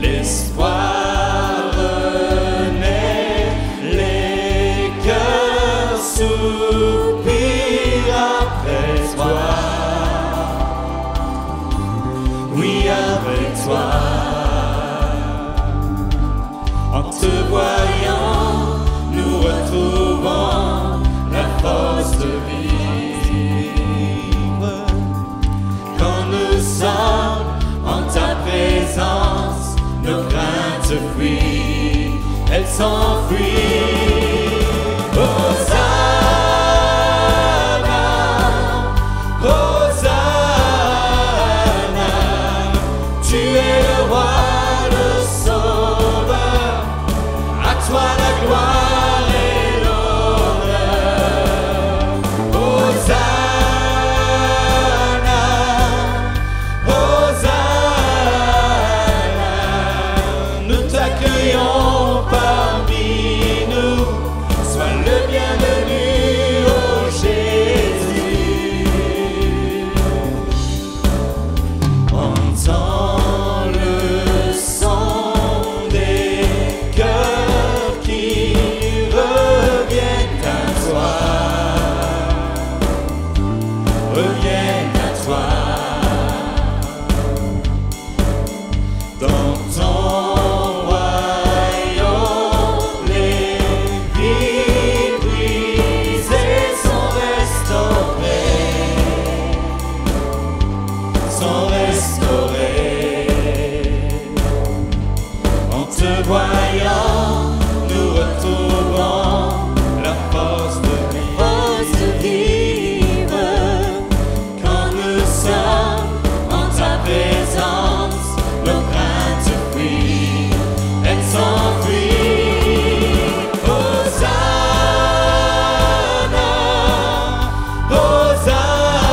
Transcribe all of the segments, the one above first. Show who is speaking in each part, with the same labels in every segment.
Speaker 1: l'espoir renaît, les cœurs soupirent après toi. Oui, avec toi. En te voyant, nous retrouvons la force de vivre. Quand nous sommes en ta présence, nos craintes fuient, elles s'enfuient. Hosanna, Hosanna, tu es le roi, le sauveur, à toi la gloire et l'honneur. Hosanna, Hosanna, nous t'accueillons parmi nous, sois le bienvenu, ô Jésus. Entends le son des cœurs qui reviennent à toi, reviennent à toi. Dans ton royaume, les vies brisées sont restaurées, sont restaurées. En te voyant, nous retrouvons la force de vivre. Quand nous sommes en ta présence, nos craintes fuient, elles s'enfuient. Hosanna, Hosanna,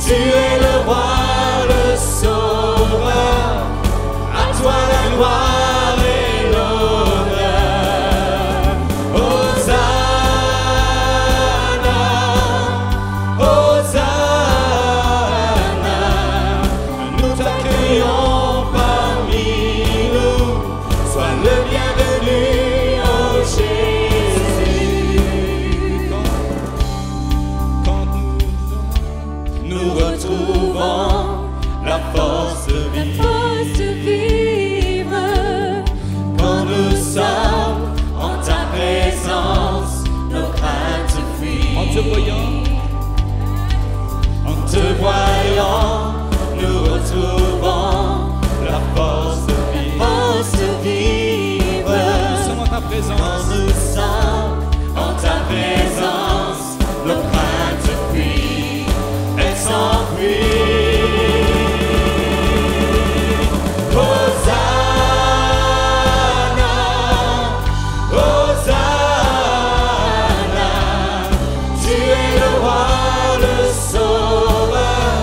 Speaker 1: tu es le roi, le sauveur, à toi la gloire et l'honneur. Hosanna, Hosanna, nous t'accueillons parmi nous, sois le bienvenu, ô Jésus. Quand nous retrouvons la force de vivre, quand nous sommes en ta présence, nos craintes fuient. En te voyant, nous retrouvons la force de vivre. Nous sommes en ta présence. Quand nous sommes en ta présence, nos craintes fuient, elles s'enfuient. Hosanna, Hosanna, tu es le roi, le sauveur,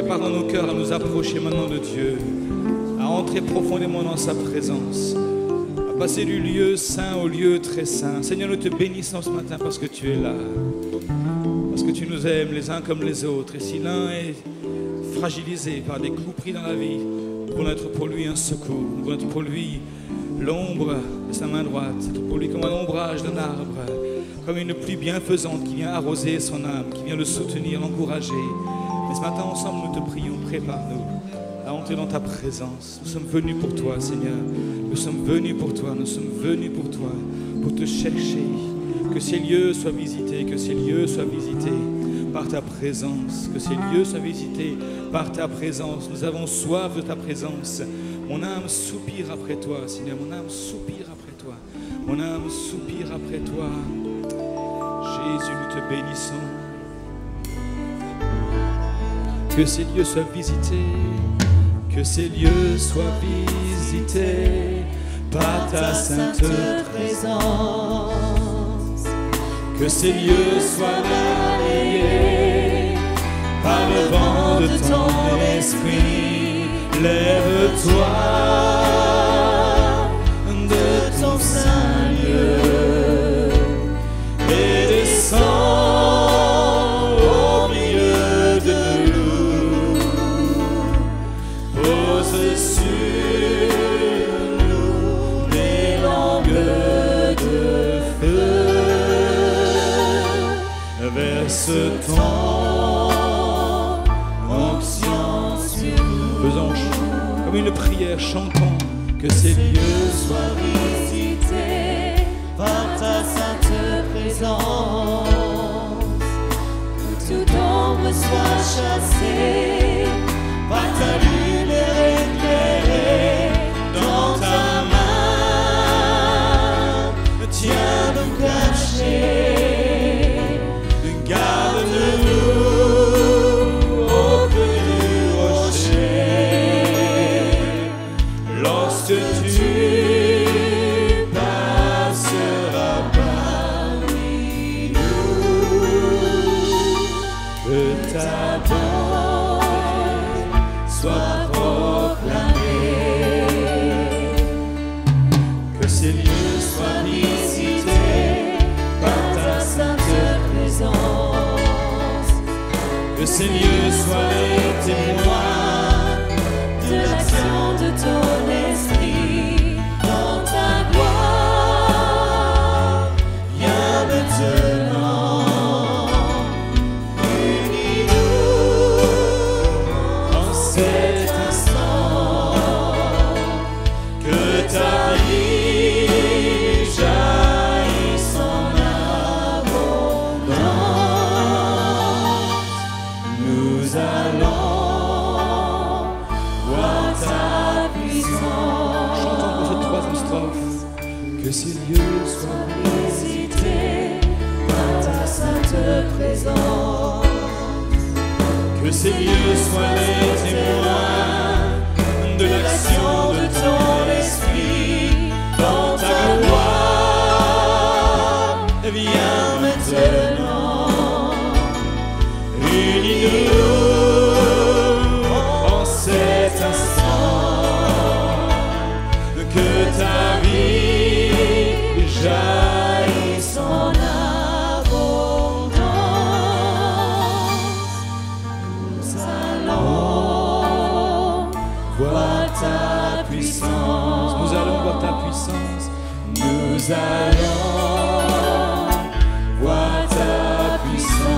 Speaker 2: prépare dans nos cœurs à nous approcher maintenant de Dieu, à entrer profondément dans sa présence, à passer du lieu saint au lieu très saint. Seigneur, nous te bénissons ce matin parce que tu es là, parce que tu nous aimes les uns comme les autres. Et si l'un est fragilisé par des coups pris dans la vie, pour être pour lui un secours, pour être pour lui l'ombre de sa main droite, être pour lui comme un ombrage d'un arbre, comme une pluie bienfaisante qui vient arroser son âme, qui vient le soutenir, l'encourager. Mais ce matin, ensemble, nous te prions, prépare-nous à entrer dans ta présence. Nous sommes venus pour toi, Seigneur. Nous sommes venus pour toi, nous sommes venus pour toi, pour te chercher. Que ces lieux soient visités, que ces lieux soient visités par ta présence, que ces lieux soient visités par ta présence. Nous avons soif de ta présence. Mon âme soupire après toi, Seigneur. Mon âme soupire après toi. Mon âme soupire après toi. Jésus, nous te bénissons. Que ces lieux soient visités, que ces lieux soient visités par ta sainte présence. Que ces lieux soient balayés par le vent de ton esprit. Lève-toi de ton saint lieu et descends au milieu de nous. Pose sur nous des langues de feu. Verse ton onction sur nous. Faisons comme une prière, chantons que ces lieux soient visités par ta sainte présence. Que toute ombre soit chassée par ta lumière éclairée. Dans ta main, tiens-nous cachés. Que ces lieux soient les témoins de l'action de ton esprit dans ta gloire. Viens maintenant, unis-nous en cet instant, que ta vie jaillisse en abondance. Nous allons voir ta puissance. Chantons pour cette troisième strophe. Que ces lieux soient visités par ta sainte présence. Que ces lieux soient les témoins de l'action de ton esprit dans ta gloire. Viens maintenant. Unis-nous en cet instant, que ta vie jaillisse en abondance. Nous allons voir ta puissance. Nous allons voir ta puissance. Nous allons voir ta puissance.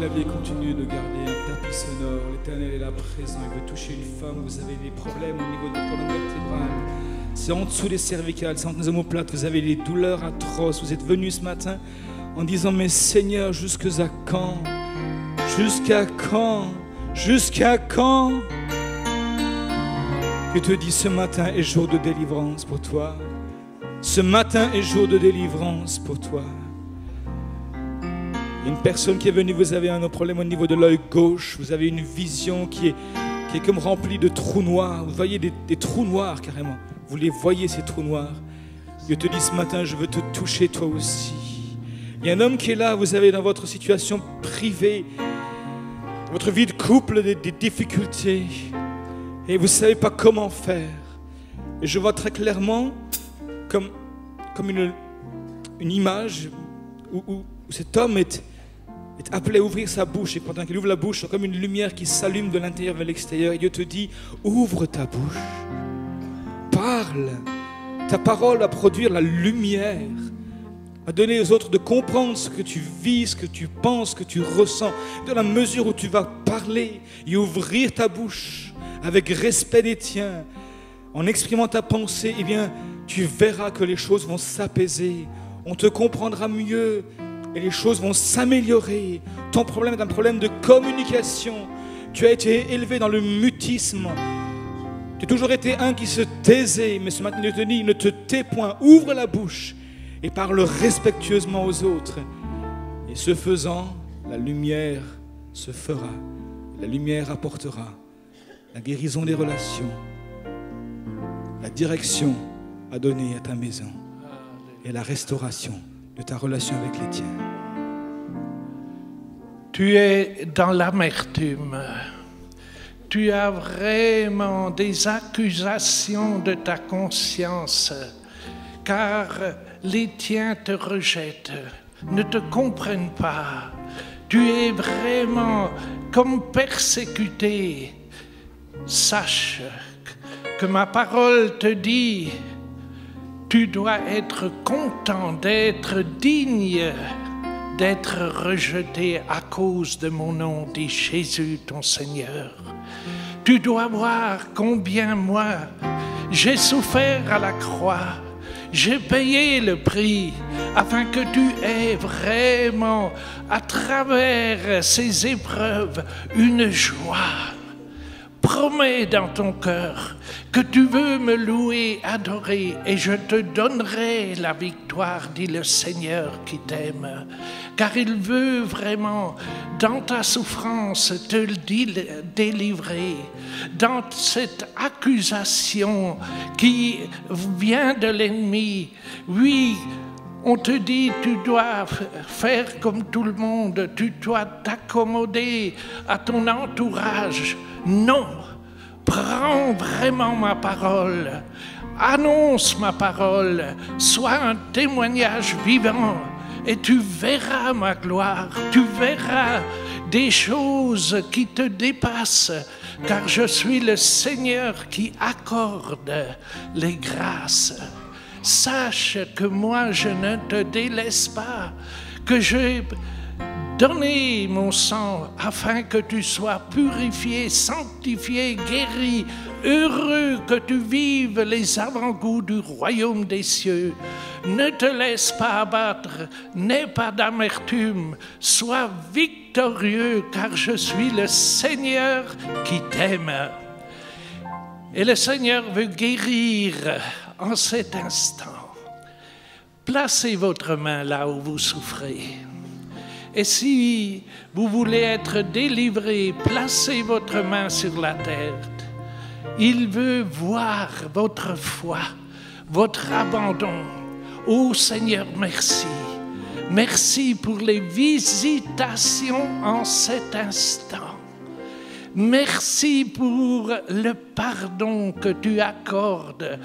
Speaker 2: clavier continue de garder un tapis sonore. L'Éternel est là présent. Il veut toucher une femme. Vous avez des problèmes au niveau de votre colonne vertébrale. C'est en dessous des cervicales, c'est entre les omoplates. Vous avez des douleurs atroces. Vous êtes venu ce matin en disant, mais Seigneur, jusqu'à quand? Jusqu'à quand? Jusqu'à quand? Je te dis, ce matin est jour de délivrance pour toi. Ce matin est jour de délivrance pour toi. Une personne qui est venue, vous avez un problème au niveau de l'œil gauche. Vous avez une vision qui est comme remplie de trous noirs. Vous voyez des trous noirs carrément. Vous les voyez, ces trous noirs. Je te dis ce matin, je veux te toucher toi aussi. Il y a un homme qui est là, vous avez dans votre situation privée, votre vie de couple, des difficultés. Et vous ne savez pas comment faire. Et je vois très clairement comme une image où cet homme est appelé à ouvrir sa bouche. Et pendant qu'il ouvre la bouche, c'est comme une lumière qui s'allume de l'intérieur vers l'extérieur. Et Dieu te dit, ouvre ta bouche. Parle. Ta parole va produire la lumière. Va donner aux autres de comprendre ce que tu vis, ce que tu penses, ce que tu ressens. Dans la mesure où tu vas parler et ouvrir ta bouche avec respect des tiens, en exprimant ta pensée, eh bien, tu verras que les choses vont s'apaiser. On te comprendra mieux et les choses vont s'améliorer. Ton problème est un problème de communication. Tu as été élevé dans le mutisme. Tu as toujours été un qui se taisait, mais ce matin, Dieu te dit, ne te tais point, ouvre la bouche et parle respectueusement aux autres. Et ce faisant, la lumière se fera. La lumière apportera la guérison des relations, la direction à donner à ta maison et la restauration de ta relation avec les tiens.
Speaker 3: Tu es dans l'amertume. Tu as vraiment des accusations de ta conscience, car les tiens te rejettent, ne te comprennent pas. Tu es vraiment comme persécuté. Sache que ma parole te dit, tu dois être content d'être digne d'être rejeté à cause de mon nom, dit Jésus ton Seigneur. Tu dois voir combien moi, j'ai souffert à la croix. J'ai payé le prix afin que tu aies vraiment, à travers ces épreuves, une joie. Promets dans ton cœur que tu veux me louer, adorer, et je te donnerai la victoire, dit le Seigneur qui t'aime. Car il veut vraiment, dans ta souffrance, te délivrer, dans cette accusation qui vient de l'ennemi. Oui, on te dit, tu dois faire comme tout le monde, tu dois t'accommoder à ton entourage. Non, prends vraiment ma parole, annonce ma parole, sois un témoignage vivant et tu verras ma gloire, tu verras des choses qui te dépassent, car je suis le Seigneur qui accorde les grâces. Sache que moi je ne te délaisse pas, que j'ai donné mon sang afin que tu sois purifié, sanctifié, guéri, heureux, que tu vives les avant-goûts du royaume des cieux. Ne te laisse pas abattre, n'aie pas d'amertume, sois victorieux, car je suis le Seigneur qui t'aime. Et le Seigneur veut guérir en cet instant. Placez votre main là où vous souffrez. Et si vous voulez être délivré, placez votre main sur la tête. Il veut voir votre foi, votre abandon. Ô Seigneur, merci. Merci pour les visitations en cet instant. Merci pour le pardon que tu accordes.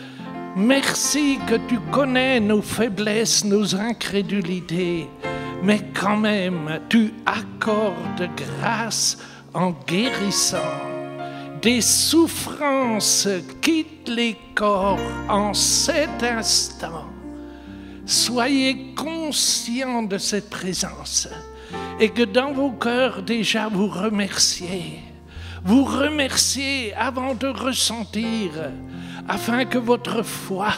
Speaker 3: Merci que tu connais nos faiblesses, nos incrédulités. Mais quand même, tu accordes grâce en guérissant. Des souffrances quittent les corps en cet instant. Soyez conscients de cette présence. et que dans vos cœurs déjà vous remerciez. Vous remerciez avant de ressentir, afin que votre foi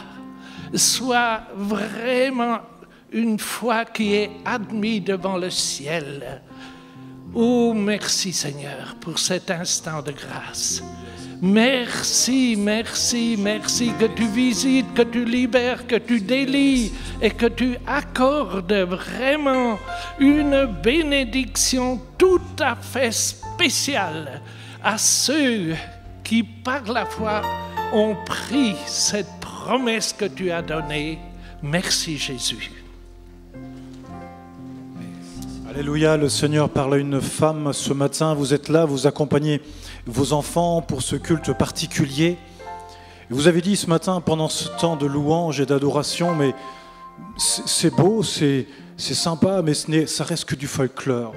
Speaker 3: soit vraiment une foi qui est admise devant le ciel. Oh, merci Seigneur pour cet instant de grâce. Merci, merci, merci que tu visites, que tu libères, que tu délies et que tu accordes vraiment une bénédiction tout à fait spéciale à ceux qui, par la foi, ont pris cette promesse que tu as donnée. Merci Jésus.
Speaker 4: Alléluia, le Seigneur parle à une femme ce matin. Vous êtes là, vous accompagnez vos enfants pour ce culte particulier. Vous avez dit ce matin, pendant ce temps de louange et d'adoration, mais c'est beau, c'est sympa, mais ça reste que du folklore.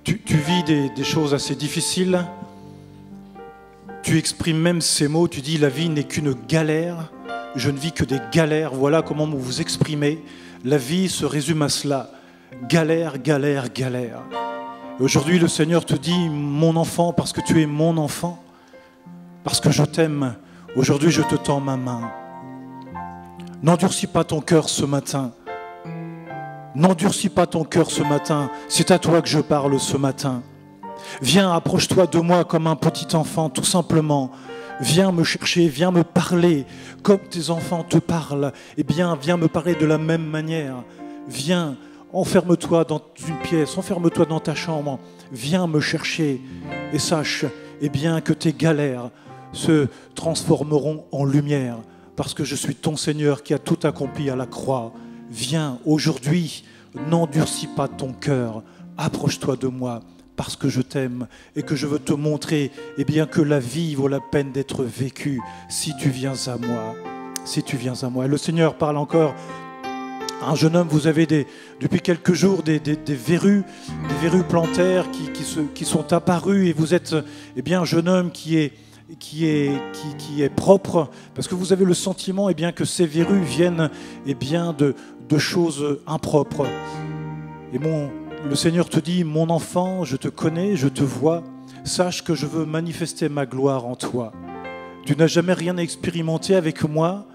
Speaker 4: Tu vis des choses assez difficiles. Tu exprimes même ces mots, tu dis la vie n'est qu'une galère. Je ne vis que des galères. Voilà comment vous vous exprimez. La vie se résume à cela. Galère, galère, galère. Aujourd'hui, le Seigneur te dit, mon enfant, parce que tu es mon enfant, parce que je t'aime, aujourd'hui je te tends ma main. N'endurcis pas ton cœur ce matin. N'endurcis pas ton cœur ce matin. C'est à toi que je parle ce matin. Viens, approche-toi de moi comme un petit enfant, tout simplement. Viens me chercher, viens me parler comme tes enfants te parlent. Eh bien, viens me parler de la même manière. Viens, enferme-toi dans une pièce, enferme-toi dans ta chambre. Viens me chercher et sache, eh bien, que tes galères se transformeront en lumière parce que je suis ton Seigneur qui a tout accompli à la croix. Viens aujourd'hui, n'endurcis pas ton cœur, approche-toi de moi parce que je t'aime et que je veux te montrer eh bien, que la vie vaut la peine d'être vécue si tu viens à moi. Si tu viens à moi. Et le Seigneur parle encore à un jeune homme, vous avez depuis quelques jours des verrues plantaires qui sont apparues et vous êtes eh bien, un jeune homme qui est propre parce que vous avez le sentiment eh bien, que ces verrues viennent eh bien, de choses impropres. Et le Seigneur te dit, mon enfant, je te connais, je te vois, sache que je veux manifester ma gloire en toi. Tu n'as jamais rien expérimenté avec moi,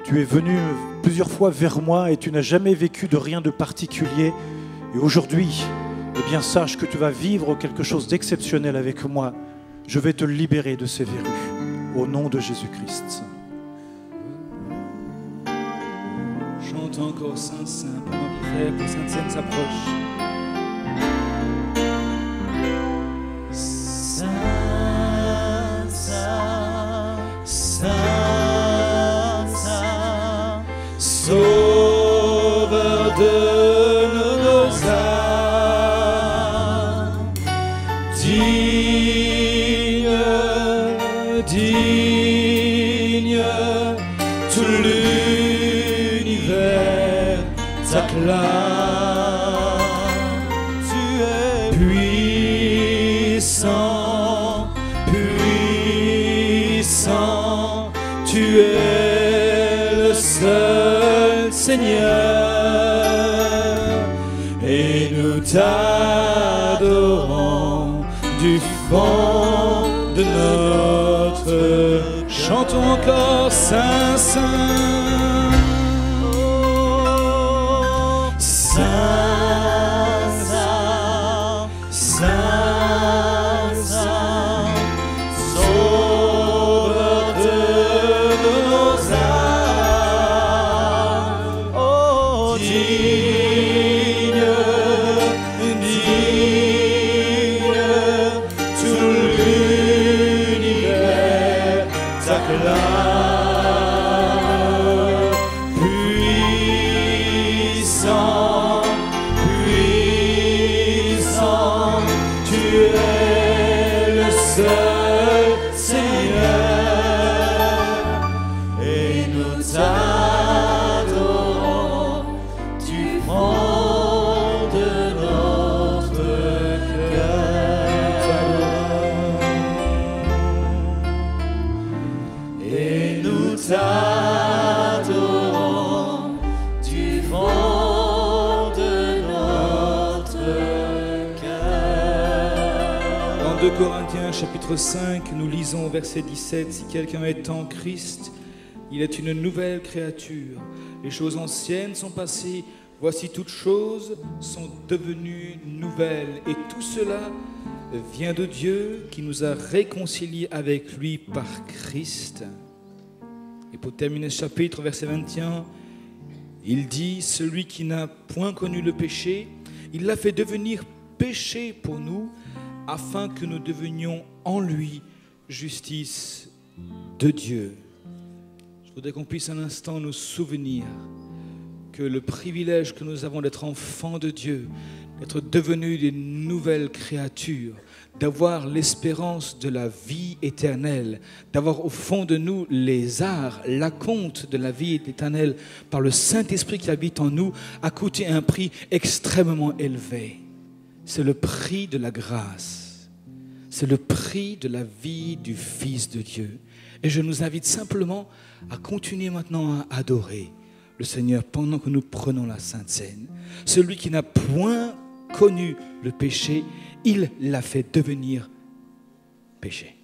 Speaker 4: tu es venu plusieurs fois vers moi et tu n'as jamais vécu de rien de particulier. Et aujourd'hui, eh bien, sache que tu vas vivre quelque chose d'exceptionnel avec moi. Je vais te libérer de ces verrues, au nom de Jésus-Christ.
Speaker 2: Chante encore Saint Saint, pendant que frère, que Sainte Seine s'approche.
Speaker 1: Saint, Saint, Saint, Saint, Sauveur de nos âmes, digne, digne, tout l'univers t'acclame. Tu es puissant, puissant, tu es le seul Seigneur, et nous t'adorons du fond de notre.
Speaker 2: Chantons encore Saint Saint.
Speaker 1: Saint, Saint, Saint, Saint, Sauveur de nos âmes, oh, digne, digne, tout l'univers t'acclame. Puissant, puissant, tu es le seul Seigneur, et nous t'adorons du fond de notre cœur, et nous t'adorons du fond de notre
Speaker 2: 2 Corinthiens chapitre 5, nous lisons au verset 17, « Si quelqu'un est en Christ, il est une nouvelle créature. Les choses anciennes sont passées, voici toutes choses sont devenues nouvelles. Et tout cela vient de Dieu qui nous a réconciliés avec lui par Christ. » Et pour terminer ce chapitre, verset 21, il dit, « Celui qui n'a point connu le péché, il l'a fait devenir péché pour nous, afin que nous devenions en lui justice de Dieu. » Je voudrais qu'on puisse un instant nous souvenir que le privilège que nous avons d'être enfants de Dieu, d'être devenus des nouvelles créatures, d'avoir l'espérance de la vie éternelle, d'avoir au fond de nous les arts, l'acompte de la vie éternelle par le Saint-Esprit qui habite en nous, a coûté un prix extrêmement élevé. C'est le prix de la grâce. C'est le prix de la vie du Fils de Dieu. Et je nous invite simplement à continuer maintenant à adorer le Seigneur pendant que nous prenons la Sainte Seine. Celui qui n'a point connu le péché, il l'a fait devenir péché,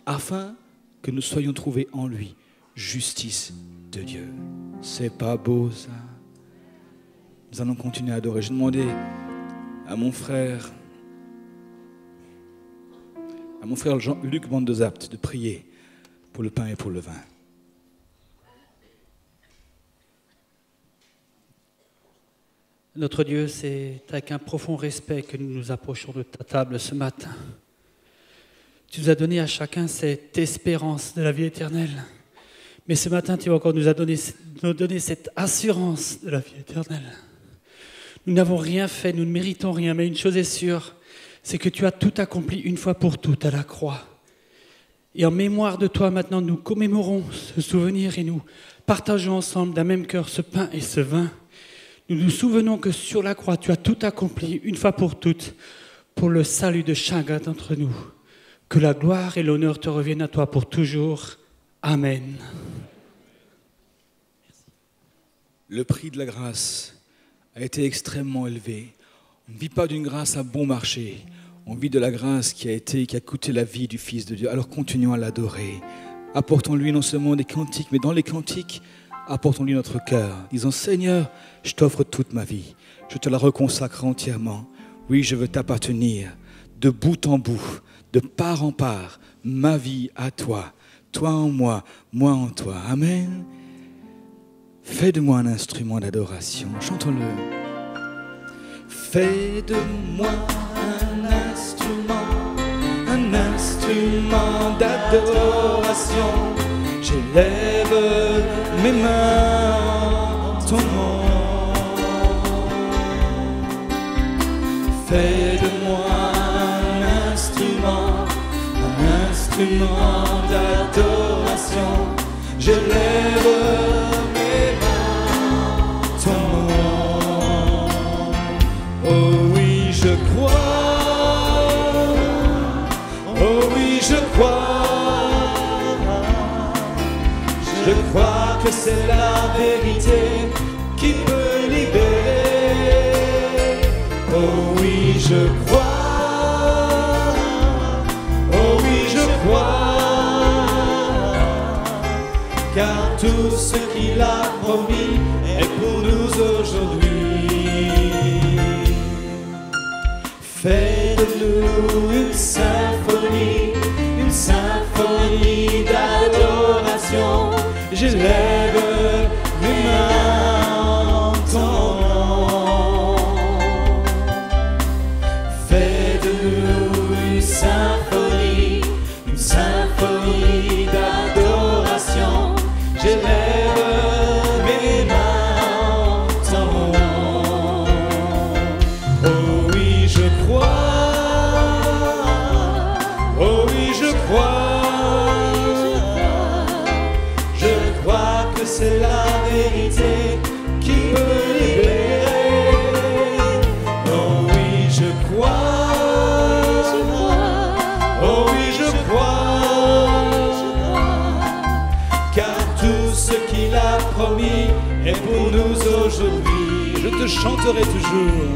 Speaker 2: afin que nous soyons trouvés en lui justice de Dieu. C'est pas beau ça? Nous allons continuer à adorer. Je demandais à mon frère Jean-Luc Bandezapt de prier pour le pain et pour le vin.
Speaker 5: Notre Dieu, c'est avec un profond respect que nous nous approchons de ta table ce matin. Tu nous as donné à chacun cette espérance de la vie éternelle. Mais ce matin, tu vas encore nous donner cette assurance de la vie éternelle. Nous n'avons rien fait, nous ne méritons rien, mais une chose est sûre, c'est que tu as tout accompli une fois pour toutes à la croix. Et en mémoire de toi, maintenant, nous commémorons ce souvenir et nous partageons ensemble d'un même cœur ce pain et ce vin. Nous nous souvenons que sur la croix, tu as tout accompli une fois pour toutes pour le salut de chacun d'entre nous. Que la gloire et l'honneur te reviennent à toi pour toujours. Amen.
Speaker 2: Le prix de la grâce a été extrêmement élevé. On ne vit pas d'une grâce à bon marché. On vit de la grâce qui a coûté la vie du Fils de Dieu. Alors continuons à l'adorer. Apportons-lui non seulement des cantiques, mais dans les cantiques, apportons-lui notre cœur, disant, Seigneur, je t'offre toute ma vie. Je te la reconsacre entièrement. Oui, je veux t'appartenir de bout en bout, de part en part, ma vie à toi. Toi en moi, moi en toi. Amen. Fais de moi un instrument d'adoration. Chantons-le. Fais de moi un instrument d'adoration. J'élève mes mains en ton nom. Fais de moi un instrument d'adoration. J'élève mes mains en ton nom. Oh oui, je crois. Oh oui, je crois. Je crois que c'est la vérité qui peut libérer. Oh oui, je crois. Oh oui, je crois. Car tout ce qu'il a promis est pour nous aujourd'hui. Fais de nous une symphonie d'adoration. J'élève mes mains en ton nom. Fais de nous une symphonie d'adoration. J'élève mes mains en ton nom. Oh oui, je crois. Oh oui, je crois. C'est la vérité qui peut libérer. Oh oui, je crois. Oh oui, je crois. Car tout ce qu'il a promis est pour nous aujourd'hui. Je te chanterai toujours.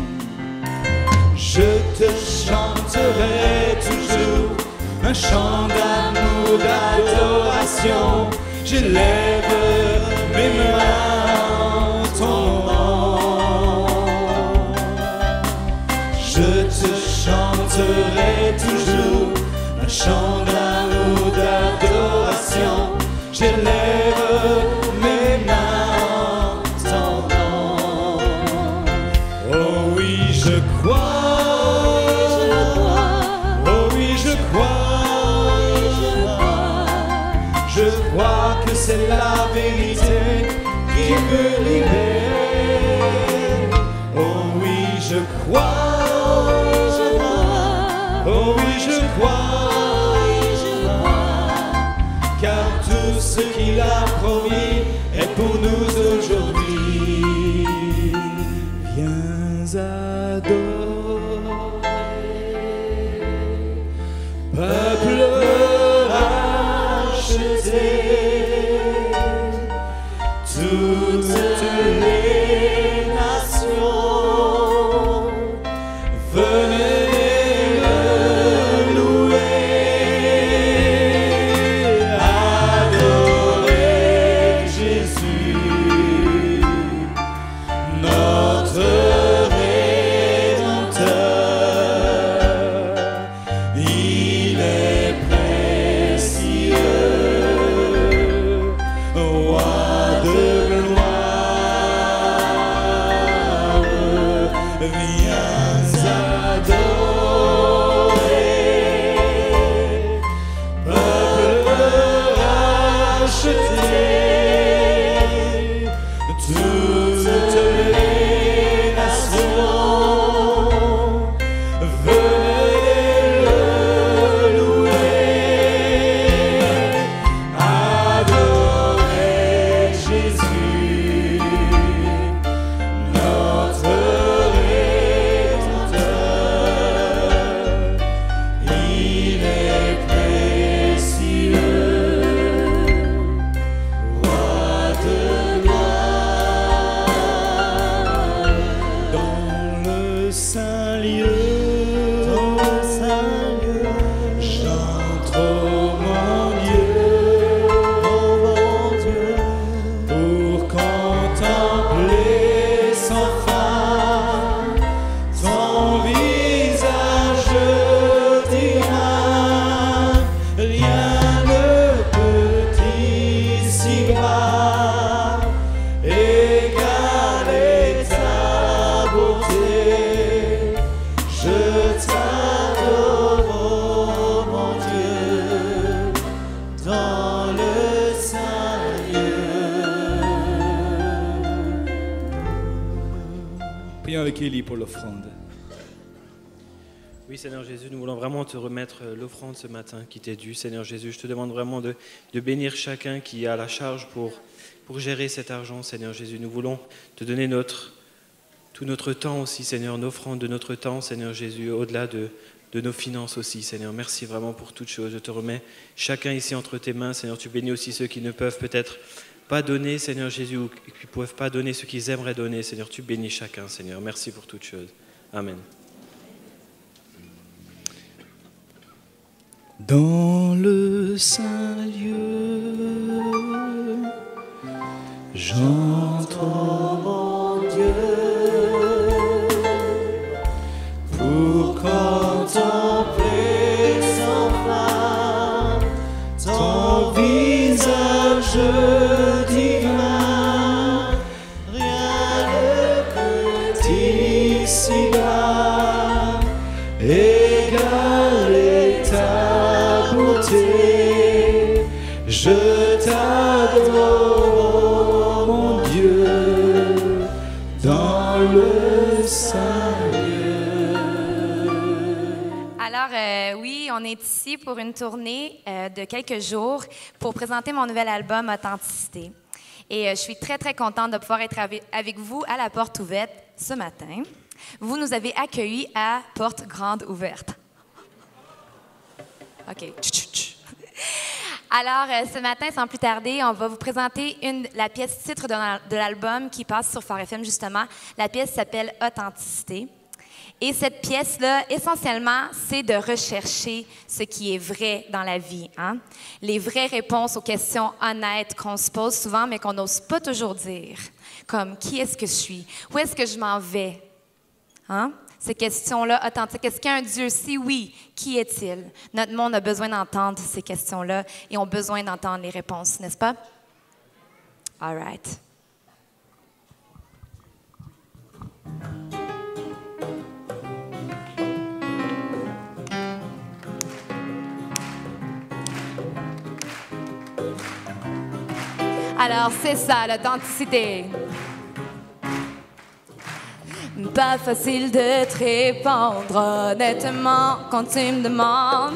Speaker 2: Je te chanterai toujours un chant d'amour, d'adoration. J'élève mes mains en ton nom. Je te chanterai toujours un chant d'amour, d'adoration. J'élève mes mains en ton nom. Oh oui, je crois. Oh oui, je crois. Je crois que c'est la vérité qui me libère. Oh oui, je crois. Oh oui, je crois. Car tout ce qu'il a promis est pour nous aujourd'hui. Viens adorer, peuple racheté, toutes les nations, venez le louer, adorer Jésus, notre Rédempteur. Il est précieux, roi de gloire. Viens adorer, peuple racheté, toutes les nations, venez le louer, adorer Jésus, notre Rédempteur. Il est précieux, roi de gloire. Dans le saint lieu, j'entre, oh mon Dieu, pour contempler sans fin ton visage divin. Rien ne peut ici-bas égaler ta beauté. Je t'adore, oh mon Dieu, dans le saint lieu. Prions avec Élie pour l'offrande.
Speaker 6: Oui, Seigneur Jésus, nous voulons vraiment te remettre l'offrande ce matin qui t'est due. Seigneur Jésus, je te demande vraiment de bénir chacun qui a la charge pour gérer cet argent, Seigneur Jésus. Nous voulons te donner tout notre temps aussi, Seigneur, une offrande de notre temps, Seigneur Jésus, au-delà de nos finances aussi, Seigneur. Merci vraiment pour toutes choses. Je te remets chacun ici entre tes mains, Seigneur. Tu bénis aussi ceux qui ne peuvent peut-être pas donner, Seigneur Jésus, ou qui ne peuvent pas donner ce qu'ils aimeraient donner, Seigneur. Tu bénis chacun, Seigneur. Merci pour toutes choses. Amen.
Speaker 2: Dans le saint lieu, j'entre, oh mon Dieu, pour contempler sans fin ton visage divin. Rien ne peut ici-bas égaler ta beauté. Je t'adore, mon Dieu, dans le saint lieu.
Speaker 7: Alors, oui, on est ici pour une tournée de quelques jours pour présenter mon nouvel album Authenticité. Et je suis très, très contente de pouvoir être avec vous à la porte ouverte ce matin. Vous nous avez accueillis à porte grande ouverte. OK. Alors, ce matin, sans plus tarder, on va vous présenter la pièce titre de l'album qui passe sur Phare FM, justement. La pièce s'appelle Authenticité. Et cette pièce-là, essentiellement, c'est de rechercher ce qui est vrai dans la vie. Hein? Les vraies réponses aux questions honnêtes qu'on se pose souvent, mais qu'on n'ose pas toujours dire. Comme, qui est-ce que je suis? Où est-ce que je m'en vais? Hein? Ces questions-là authentiques. Est-ce qu'il y a un Dieu? Si oui, qui est-il? Notre monde a besoin d'entendre ces questions-là et ont besoin d'entendre les réponses, n'est-ce pas? All right. Alors, c'est ça, l'authenticité. Pas facile de te répondre honnêtement quand tu me demandes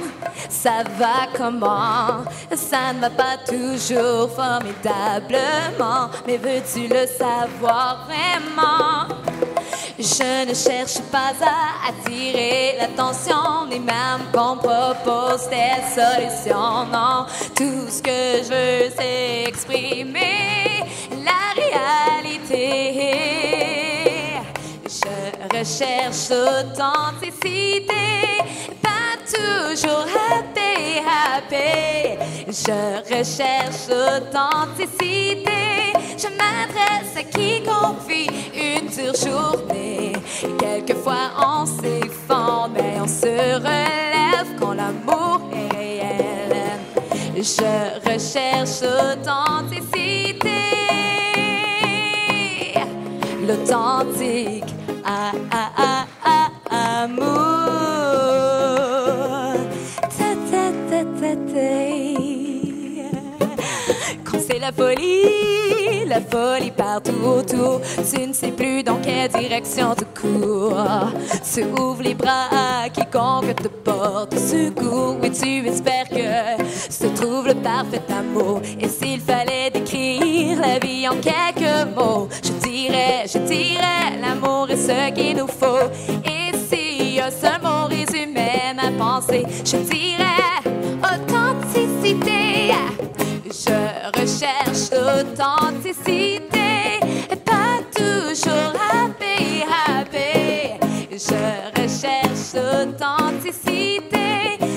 Speaker 7: ça va comment? Ça ne va pas toujours formidablement, mais veux-tu le savoir vraiment? Je ne cherche pas à attirer l'attention, ni même qu'on propose des solutions. Non, tout ce que je veux, c'est exprimer la réalité. Je recherche l'authenticité, pas toujours happy. Je recherche l'authenticité, je m'adresse à quiconque vit une dure journée. Quelquefois on s'effondre, mais on se relève quand l'amour est réel. Je recherche l'authenticité, l'authentique amour. Quand c'est la folie partout autour, tu ne sais plus dans quelle direction tu cours. Tu ouvres les bras à quiconque te porte secours. Oui, tu espères que se trouve le parfait amour. Et s'il fallait décrire la vie en quelques mots, je dirais, l'amour est ce qu'il nous faut. Et si un seul mot résumait ma pensée, je dirais authenticité. Je recherche l'authenticité, pas toujours happy. Je recherche l'authenticité,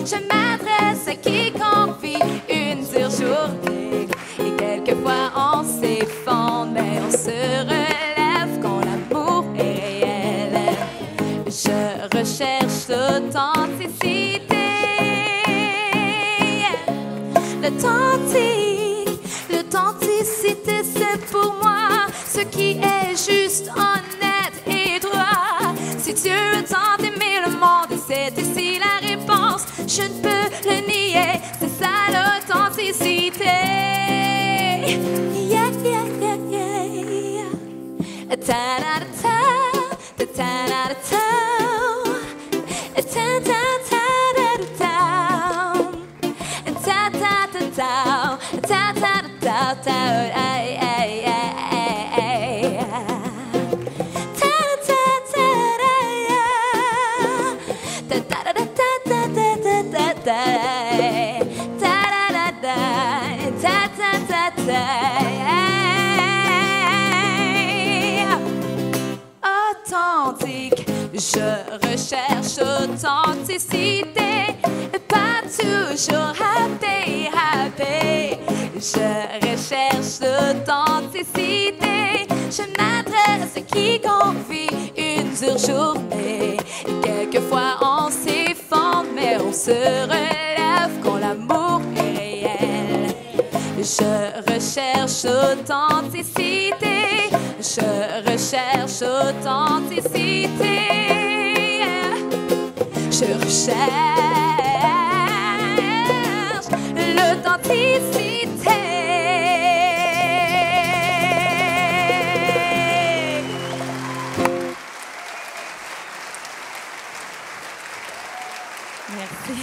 Speaker 7: je m'adresse à quiconque vit une dure journée. Et quelquefois on s'effondre, mais on se relève quand l'amour est réel. Je recherche l'authenticité, l'authenticité, c'est pour moi ce qui est juste, honnête et droit. Si Dieu a tant aimé le monde et c'est ici la réponse, je ne peux le nier, c'est ça l'authenticité. Yeah, yeah, yeah, yeah. Ta-da-da-ta, ta-da-da-ta, ta-da-da-ta. Authentique, je recherche authenticité, pas toujours happy. Je recherche l'authenticité, je m'adresse à quiconque vit une dure journée. Quelquefois on s'effondre, mais on se relève quand l'amour est réel. Je recherche l'authenticité, je recherche l'authenticité. Je recherche l'authenticité. Merci.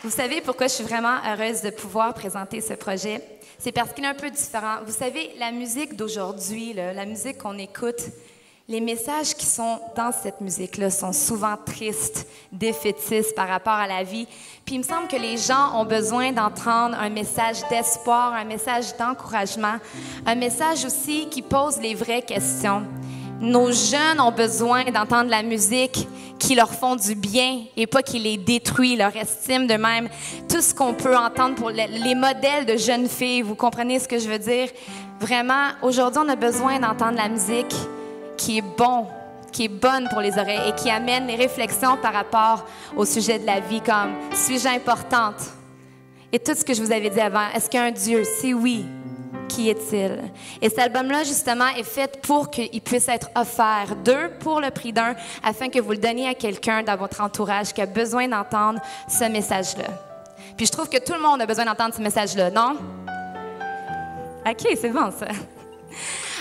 Speaker 7: Vous savez pourquoi je suis vraiment heureuse de pouvoir présenter ce projet? C'est parce qu'il est un peu différent. Vous savez, la musique d'aujourd'hui, la musique qu'on écoute, les messages qui sont dans cette musique-là sont souvent tristes, défaitistes par rapport à la vie. Puis il me semble que les gens ont besoin d'entendre un message d'espoir, un message d'encouragement, un message aussi qui pose les vraies questions. Nos jeunes ont besoin d'entendre la musique qui leur font du bien et pas qui les détruit, leur estime d'eux-mêmes. Tout ce qu'on peut entendre pour les modèles de jeunes filles, vous comprenez ce que je veux dire? Vraiment, aujourd'hui, on a besoin d'entendre la musique qui est bonne pour les oreilles et qui amène les réflexions par rapport au sujet de la vie, comme « suis-je importante? » Et tout ce que je vous avais dit avant, est-ce qu'il y a un Dieu? Si oui, qui est-il? Et cet album-là, justement, est fait pour qu'il puisse être offert, 2 pour le prix d'1, afin que vous le donniez à quelqu'un dans votre entourage qui a besoin d'entendre ce message-là. Puis je trouve que tout le monde a besoin d'entendre ce message-là, non? OK, c'est bon, ça.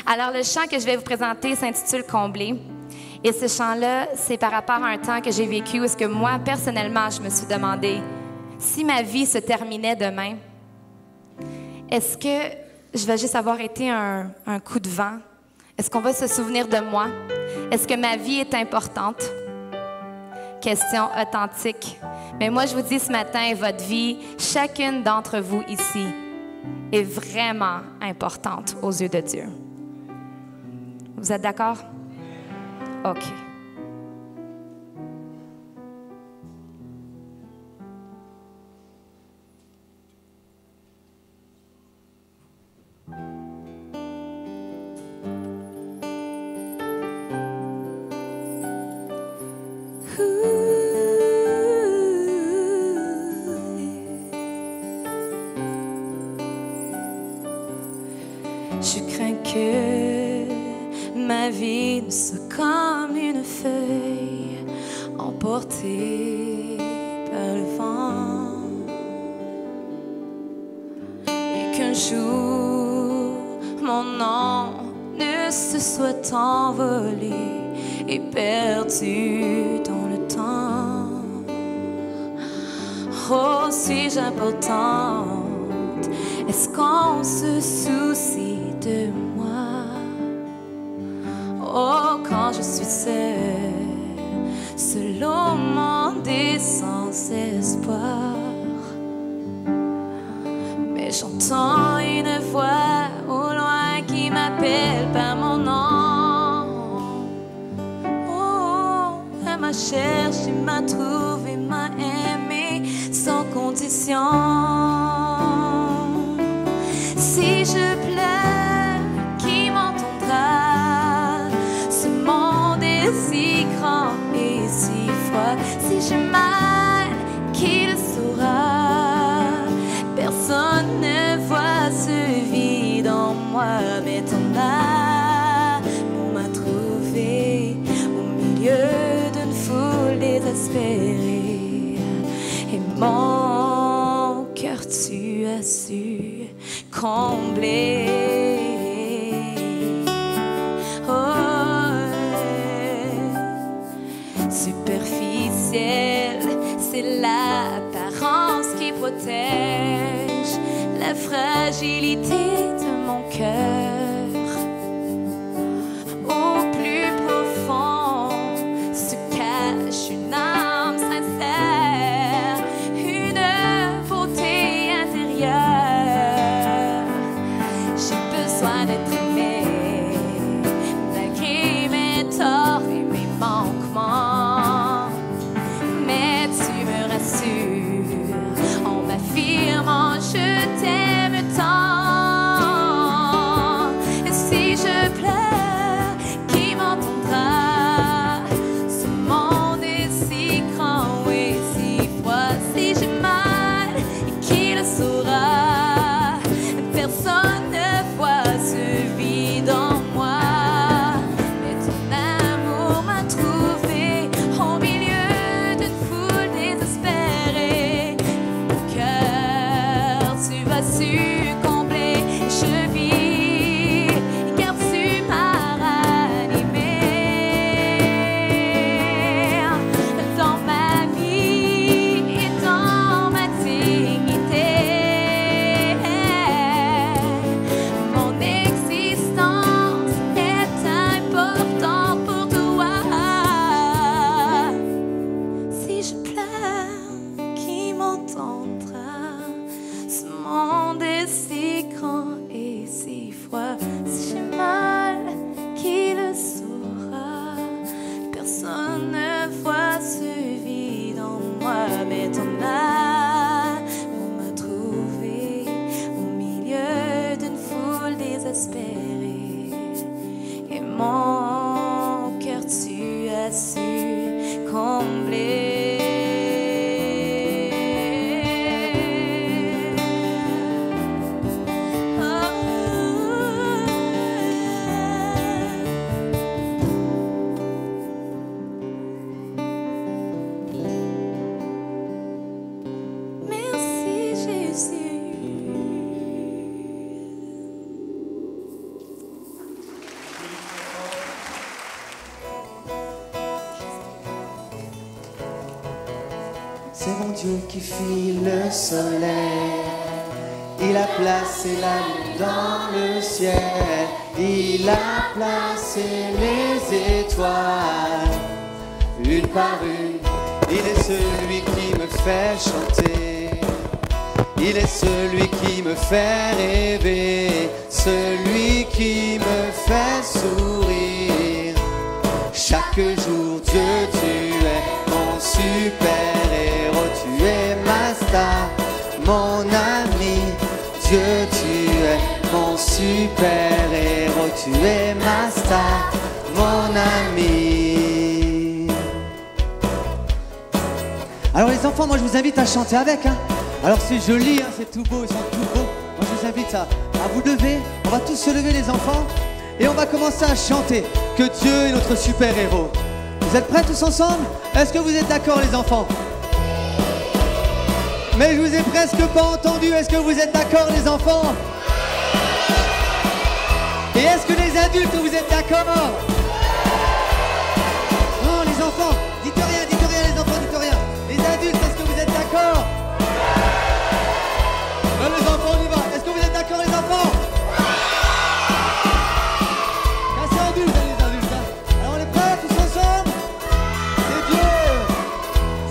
Speaker 7: Alors, le chant que je vais vous présenter s'intitule « Combler ». Et ce chant-là, c'est par rapport à un temps que j'ai vécu où est-ce que moi, personnellement, je me suis demandé si ma vie se terminait demain, est-ce que je vais juste avoir été un coup de vent? Est-ce qu'on va se souvenir de moi? Est-ce que ma vie est importante? Question authentique. Mais moi, je vous dis ce matin, votre vie, chacune d'entre vous ici, est vraiment importante aux yeux de Dieu. Vous êtes d'accord? OK. Je crains que ma vie ne soit comme une feuille emportée par le vent et qu'un jour mon nom ne se soit envolé et perdu dans le temps. Oh, suis-je importante? Est-ce qu'on se soucie de moi? Oh, quand je suis seul au monde et sans espoir. Mais j'entends une voix au loin qui m'appelle par mon nom. Oh, elle m'a cherché, m'a trouvé, m'a aimé sans condition. Si je pleure, qui m'entendra? Ce monde est si grand et si froid. Si j'ai mal, qui le saura? Personne ne voit ce vide en moi, mais ton amour m'a trouvé au milieu d'une foule désespérée. Et mon cœur, tu as su combler. Oh, superficielle, c'est l'apparence qui protège la fragilité de mon cœur. Au plus profond se cache une âme sincère, une beauté intérieure. D'être aimé, malgré mes torts et mes manquements. Mais tu me rassures en m'affirmant je t'aime tant.
Speaker 8: C'est mon Dieu qui fit le soleil. Il a placé la lune dans le ciel. Il a placé les étoiles, une par une. Il est celui qui me fait chanter. Il est celui qui me fait rêver, celui qui me fait sourire. Chaque jour, Dieu, tu es mon super-héros. Tu es ma star, mon ami. Dieu, tu es mon super-héros. Tu es ma star, mon ami. Alors les enfants, moi je vous invite à chanter avec, hein. Alors c'est joli, hein, c'est tout beau, ils sont tout beaux. Moi je vous invite à vous lever. On va tous se lever les enfants. Et on va commencer à chanter que Dieu est notre super-héros. Vous êtes prêts tous ensemble? Est-ce que vous êtes d'accord les enfants? Mais je vous ai presque pas entendu. Est-ce que vous êtes d'accord les enfants? Et est-ce que les adultes vous êtes d'accord? Non les enfants, dites rien les enfants, dites rien. Les adultes, est-ce que vous êtes d'accord? Les enfants, on y va. Est-ce que vous êtes d'accord les enfants? C'est adulte, les adultes. Alors on est prêts tous ensemble? C'est Dieu.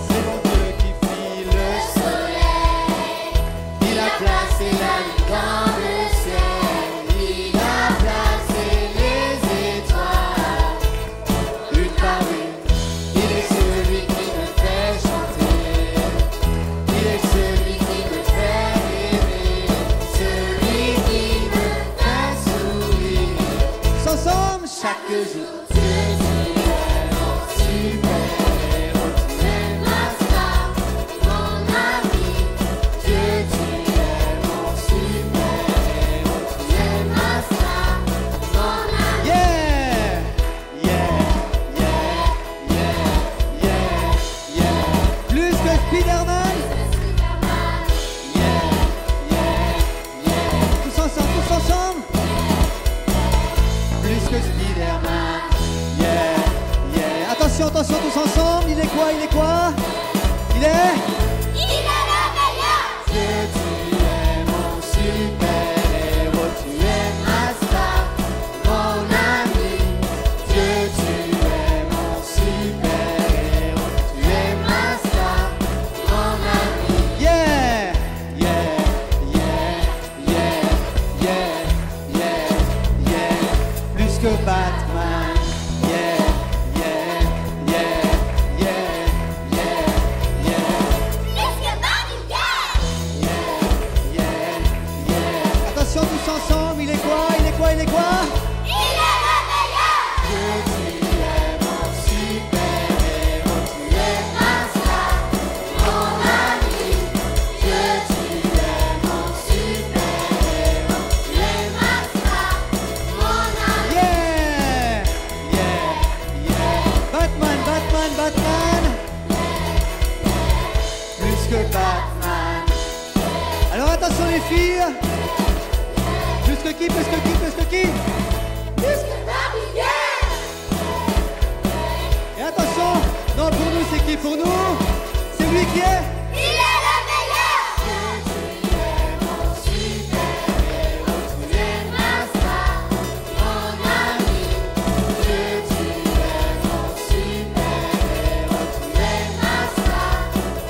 Speaker 8: C'est mon Dieu qui fit le soleil. Il a placé la lune dans le ciel. Il a placé les étoiles, une par une. Il est celui qui me fait chanter. Il est celui qui me fait rêver, celui qui me fait sourire. Ensemble, chaque jour. Dieu, tu es mon super-héros. Tu es ma star, mon ami. Dieu, tu es mon super-héros. Tu es ma star, mon ami. Yeah, yeah, yeah, yeah, yeah, yeah. Plus que Spider-Man. Yeah, yeah, yeah. Tous ensemble, tous ensemble. Plus que Spider-Man. Yeah, yeah. Attention, attention, tous ensemble. Il est quoi? Il est quoi? Il est? Il est le meilleur. Dieu, tu es mon super-héros. Tu es ma star, mon ami. Dieu, tu es mon super-héros. Tu es ma star, mon ami. Yeah, yeah, yeah, yeah, yeah, yeah, yeah. Plus que Batman. Yeah, yeah, yeah, yeah, yeah, yeah. Plus que Batman. Yeah, yeah, yeah. Attention tous ensemble. Il est quoi? Il est quoi? Il est quoi? Il est le meilleur. Dieu, tu es mon super-héros. Tu es ma star, mon ami. Dieu, tu es mon super-héros. Tu es ma star, mon ami. Yeah, yeah, yeah. Batman, Batman, Batman. Plus que Batman. Alors attention les filles. Plus que qui? Plus que qui? Plus que qui? Plus que Barbie. Yeah. Et attention. Non, pour nous c'est qui? Pour nous c'est lui qui est? Il est le meilleur. Tu es mon super-héros. Tu es ma star, mon ami. Dieu, tu es mon super-héros. Tu es ma star,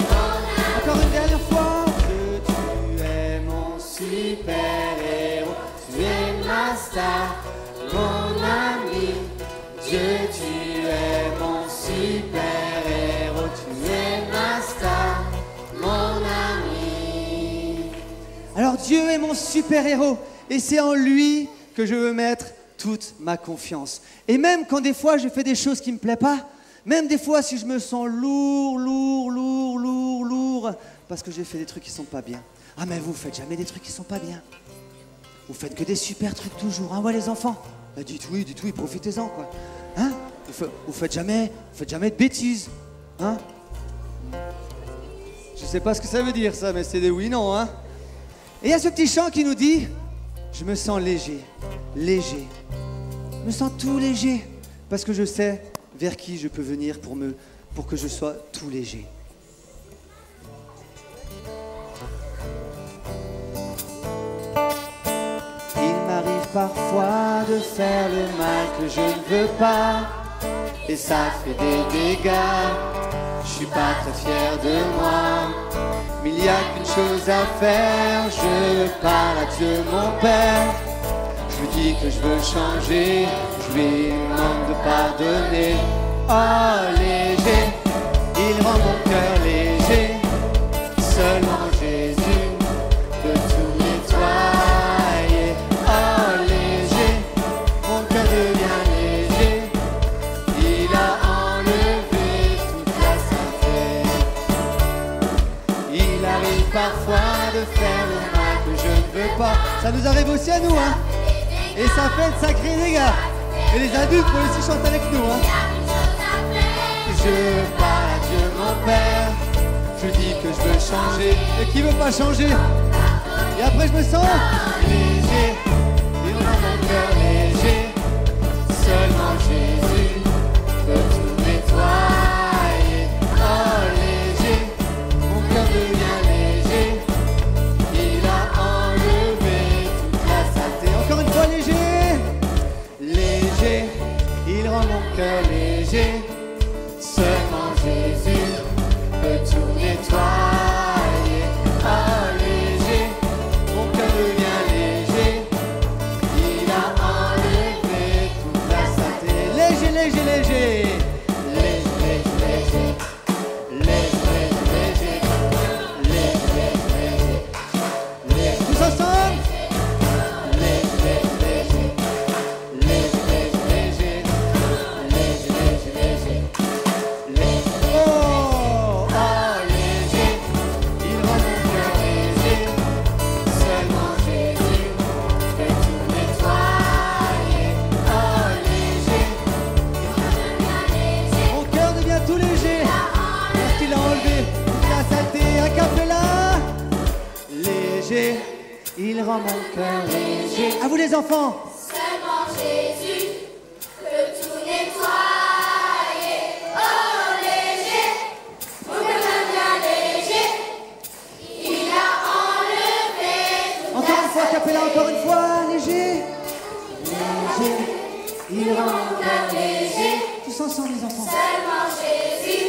Speaker 8: mon ami. Encore une dernière fois. Dieu, tu es mon super-héros. Tu es ma star, mon ami. Dieu, tu es mon super-héros. Tu es ma star, mon ami. Alors Dieu est mon super-héros et c'est en lui que je veux mettre toute ma confiance. Et même quand des fois je fais des choses qui ne me plaisent pas, même des fois si je me sens lourd, parce que j'ai fait des trucs qui sont pas bien. Ah mais vous faites jamais des trucs qui sont pas bien. Vous faites que des super trucs toujours, hein, ouais les enfants. Bah, dites oui, profitez-en quoi. Hein? Vous faites jamais de bêtises, hein? Je sais pas ce que ça veut dire ça, mais c'est des oui non, hein? Et il y a ce petit chant qui nous dit, je me sens léger, léger. Je me sens tout léger parce que je sais vers qui je peux venir pour que je sois tout léger. parfois de faire le mal que je ne veux pas, et ça fait des dégâts. Je suis pas très fier de moi, mais il y a qu'une chose à faire. Je parle à Dieu mon Père, je lui dis que je veux changer, je lui demande de pardonner. Oh léger, il rend mon cœur léger, seulement Jésus peut tout nettoyer. Oh léger, mon cœur devient léger, il a enlevé toute la sainteté. Il arrive parfois de faire le mal que je ne veux pas. Ça nous arrive aussi à nous, hein. Et ça fait de sacrés dégâts. Et les adultes peuvent aussi chanter avec nous, hein. Je parle à Dieu mon Père, je lui dis que je veux changer. Et qui veut pas changer? Et après je me sens léger, il rend mon cœur léger, seulement Jésus peut tout nettoyer. Oh léger, mon cœur devient léger, il a enlevé toute la saleté. Encore une fois léger, léger, il rend mon cœur léger, seulement Jésus peut tout nettoyer. Oh léger, mon cœur devient léger, il a enlevé toute la saleté. Léger, léger, léger, léger, léger, léger, léger, léger, léger, léger, tous ensemble. Léger, léger, léger, léger, léger, léger, léger. Oh, oh léger, il rend mon cœur léger, seulement Jésus peut tout nettoyer. Oh léger, mon cœur devient tout léger, parce qu'il a enlevé toute la saleté. A cappella, léger, il rend mon cœur léger. À vous les enfants.
Speaker 9: Seulement Jésus peut tout nettoyer. Oh léger, mon cœur devient léger, il a enlevé toute
Speaker 8: Encore une fois, cappella, encore une fois, léger. Léger, il rend mon cœur léger. Tous ensemble les enfants.
Speaker 9: Seulement Jésus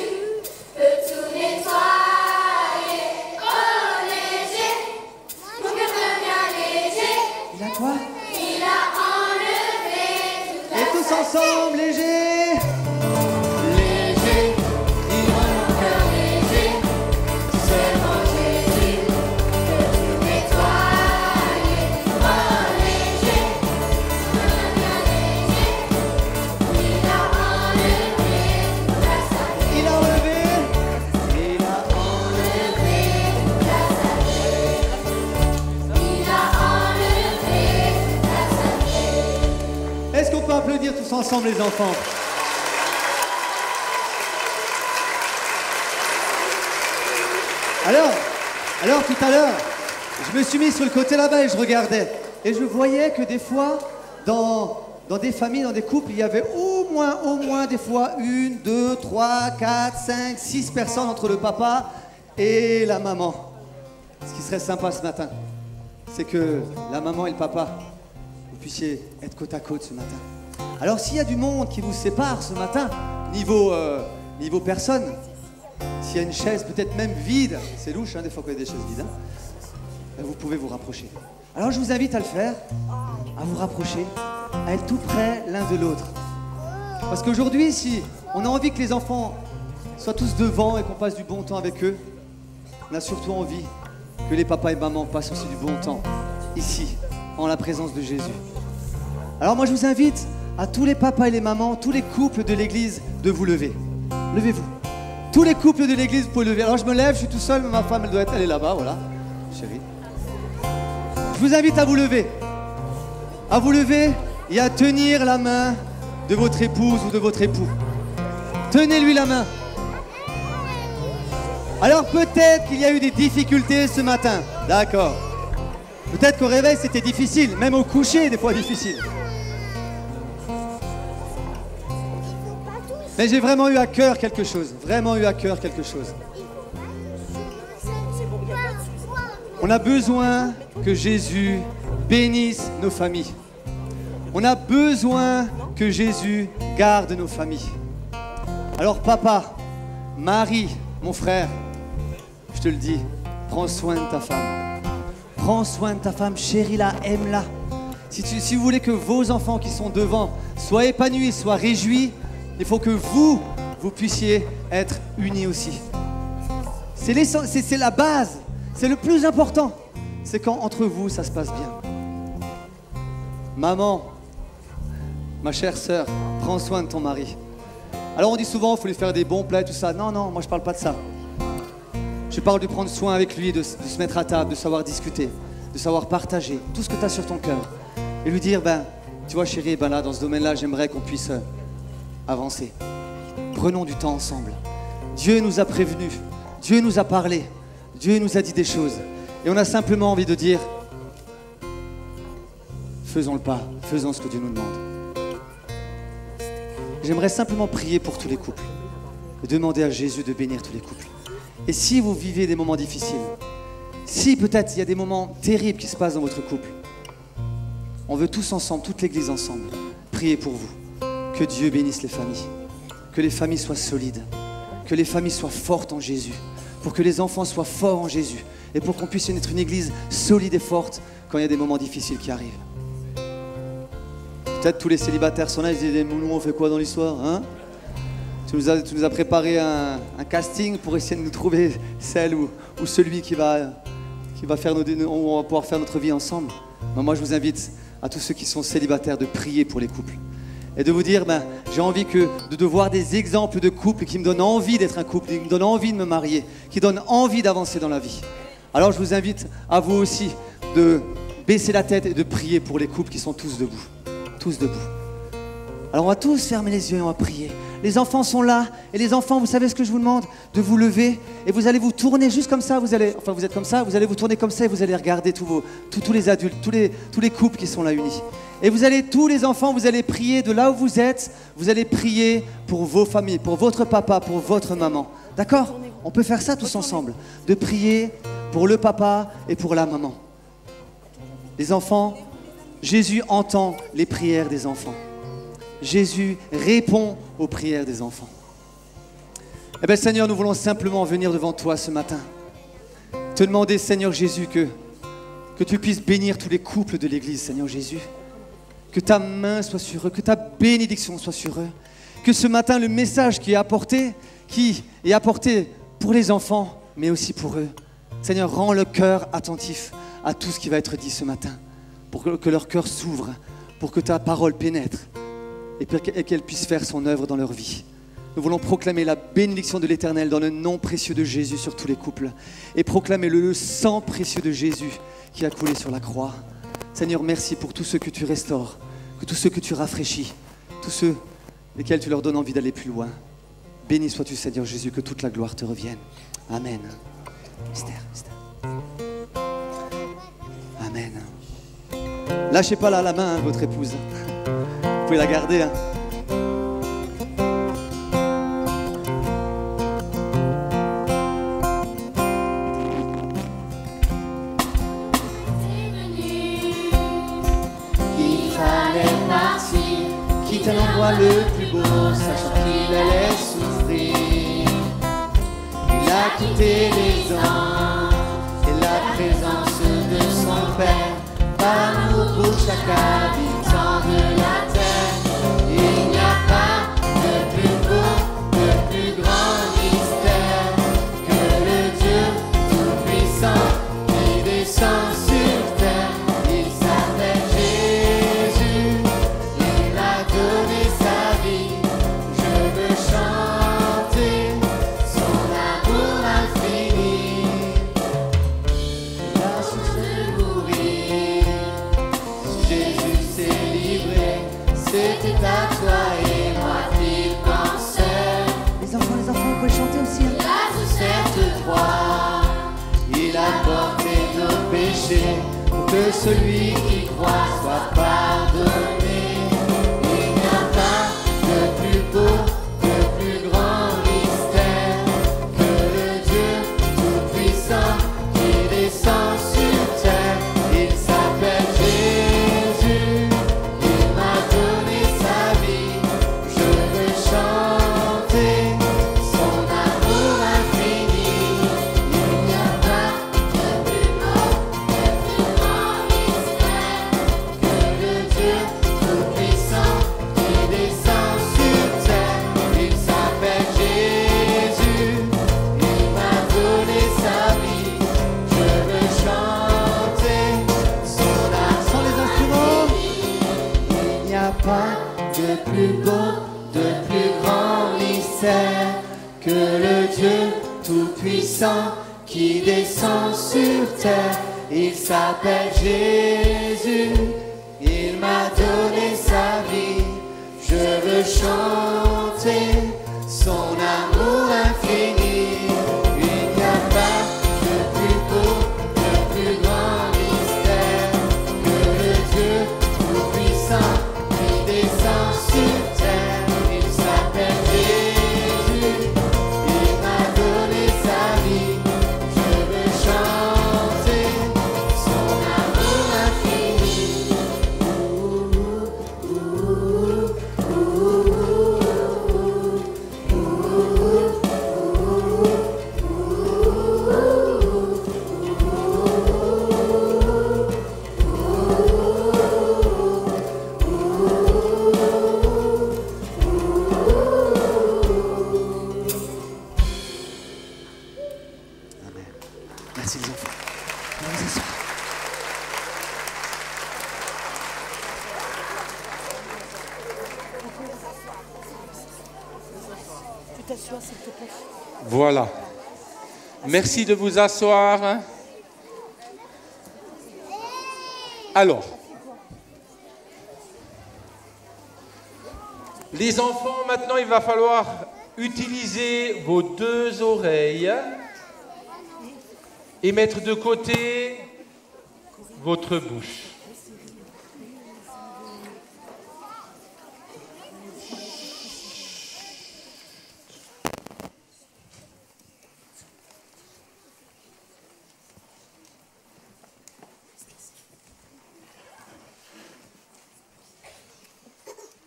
Speaker 9: peut tout nettoyer. Oh léger, mon cœur devient léger,
Speaker 8: Il a quoi?
Speaker 9: il a enlevé toute
Speaker 8: Et tous ensemble, léger. Léger, il rend mon cœur léger, seulement Jésus peut tout nettoyer. Oh léger,
Speaker 9: il a enlevé toute la saleté.
Speaker 8: il a enlevé
Speaker 9: Il a enlevé la saleté.
Speaker 8: Est-ce qu'on peut applaudir tous ensemble les enfants? Alors tout à l'heure, je me suis mis sur le côté là-bas et je regardais. Et je voyais que des fois, dans des familles, dans des couples, il y avait au moins des fois 1, 2, 3, 4, 5, 6 personnes entre le papa et la maman. Ce qui serait sympa ce matin, c'est que la maman et le papa, vous puissiez être côte à côte ce matin. Alors s'il y a du monde qui vous sépare ce matin, niveau personne, s'il y a une chaise peut-être même vide, c'est louche hein, des fois qu'il y a des chaises vides, hein, ben, vous pouvez vous rapprocher. Alors je vous invite à le faire, à vous rapprocher, à être tout près l'un de l'autre. Parce qu'aujourd'hui, si on a envie que les enfants soient tous devant et qu'on passe du bon temps avec eux, on a surtout envie que les papas et mamans passent aussi du bon temps ici, en la présence de Jésus. Alors moi je vous invite à tous les papas et les mamans, tous les couples de l'église de vous lever. Levez-vous. Tous les couples de l'église, vous pouvez lever. Alors je me lève, je suis tout seul, mais ma femme elle doit être allée là-bas, voilà, chérie. Je vous invite à vous lever. À vous lever et à tenir la main de votre épouse ou de votre époux. Tenez-lui la main. Alors peut-être qu'il y a eu des difficultés ce matin. D'accord. Peut-être qu'au réveil c'était difficile, même au coucher des fois difficile. Mais j'ai vraiment eu à cœur quelque chose. Vraiment eu à cœur quelque chose. On a besoin que Jésus bénisse nos familles. On a besoin que Jésus garde nos familles. Alors papa, Marie, mon frère, je te le dis, prends soin de ta femme. Prends soin de ta femme, chéris-la, aime-la. Si vous voulez que vos enfants qui sont devant soient épanouis, soient réjouis, il faut que vous puissiez être unis aussi. C'est la base, c'est le plus important. C'est quand entre vous ça se passe bien. Maman, ma chère sœur, prends soin de ton mari. Alors on dit souvent il faut lui faire des bons plats, tout ça. Non, non, moi je parle pas de ça. Je parle de prendre soin avec lui, de se mettre à table, de savoir discuter, de savoir partager tout ce que tu as sur ton cœur. Et lui dire, tu vois chérie, là dans ce domaine-là, j'aimerais qu'on puisse avancer. Prenons du temps ensemble. Dieu nous a prévenus, Dieu nous a parlé, Dieu nous a dit des choses. Et on a simplement envie de dire, faisons le pas, faisons ce que Dieu nous demande. J'aimerais simplement prier pour tous les couples et demander à Jésus de bénir tous les couples. Et si vous vivez des moments difficiles, si peut-être il y a des moments terribles qui se passent dans votre couple, on veut tous ensemble, toute l'Église ensemble, prier pour vous. Que Dieu bénisse les familles, que les familles soient solides, que les familles soient fortes en Jésus, pour que les enfants soient forts en Jésus et pour qu'on puisse être une Église solide et forte quand il y a des moments difficiles qui arrivent. Peut-être tous les célibataires sont là, ils disent, nous on fait quoi dans l'histoire, hein? Tu nous as préparé un casting pour essayer de nous trouver celle ou celui qui va faire on va pouvoir faire notre vie ensemble. Mais moi je vous invite à tous ceux qui sont célibataires de prier pour les couples et de vous dire, j'ai envie de voir des exemples de couples qui me donnent envie d'être un couple, qui me donnent envie de me marier, qui donnent envie d'avancer dans la vie. Alors je vous invite à vous aussi de baisser la tête et de prier pour les couples qui sont tous debout. Tous debout. Alors on va tous fermer les yeux et on va prier. Les enfants sont là et les enfants, vous savez ce que je vous demande? De vous lever et vous allez vous tourner juste comme ça. Vous êtes comme ça, vous allez vous tourner comme ça et vous allez regarder tous les adultes, tous les couples qui sont là unis. Et vous allez, tous les enfants, vous allez prier de là où vous êtes. Vous allez prier pour vos familles, pour votre papa, pour votre maman. D'accord? On peut faire ça tous ensemble. De prier pour le papa et pour la maman. Les enfants, Jésus entend les prières des enfants. Jésus répond aux prières des enfants. Eh bien Seigneur, nous voulons simplement venir devant toi ce matin. Te demander, Seigneur Jésus, que tu puisses bénir tous les couples de l'Église, Seigneur Jésus. Que ta main soit sur eux, que ta bénédiction soit sur eux. Que ce matin, le message qui est apporté pour les enfants, mais aussi pour eux. Seigneur, rends le cœur attentif à tout ce qui va être dit ce matin. Pour que leur cœur s'ouvre, pour que ta parole pénètre et qu'elle puisse faire son œuvre dans leur vie. Nous voulons proclamer la bénédiction de l'Éternel dans le nom précieux de Jésus sur tous les couples et proclamer le sang précieux de Jésus qui a coulé sur la croix. Seigneur, merci pour tous ceux que tu restaures, que tous ceux que tu rafraîchis, tous ceux lesquels tu leur donnes envie d'aller plus loin. Béni sois-tu, Seigneur Jésus, que toute la gloire te revienne. Amen. Mystère. Amen. Lâchez pas la main, votre épouse. Vous pouvez la garder.
Speaker 9: Il fallait partir,
Speaker 8: Quitter l'endroit le plus beau, sachant qu'il allait souffrir. Il a quitté les anges et la présence de son Père, par amour pour chaque habitant de la terre. Il n'y a pas de plus beau, de plus grand mystère que le Dieu Tout-Puissant qui descend sur terre. Il s'appelle Jésus, il a donné sa vie. Je veux chanter son amour infini. Il a su se mourir, Jésus s'est livré. C'était à toi et moi qu'il pensait. Les enfants, vous pouvez chanter aussi. Là sous cette croix, il a porté nos péchés pour que celui qui croit soit pardonné. Il n'y a pas de plus beau, de plus grand mystère que le Dieu Tout-Puissant qui descend sur terre. Il s'appelle Jésus, il m'a
Speaker 9: Tout-Puissant qui descend sur terre. Il s'appelle Jésus, il m'a donné sa vie. Je veux chanter son amour infini. Il n'y a pas de plus beau, de plus grand mystère que le Dieu Tout-Puissant qui descend sur terre. Il s'appelle Jésus, il m'a donné sa vie. Je veux chanter son amour infini.
Speaker 8: Amen. Merci les enfants. On va vous asseoir.
Speaker 10: Voilà. Merci de vous asseoir. Alors, les enfants, maintenant, il va falloir utiliser vos deux oreilles et mettre de côté votre bouche.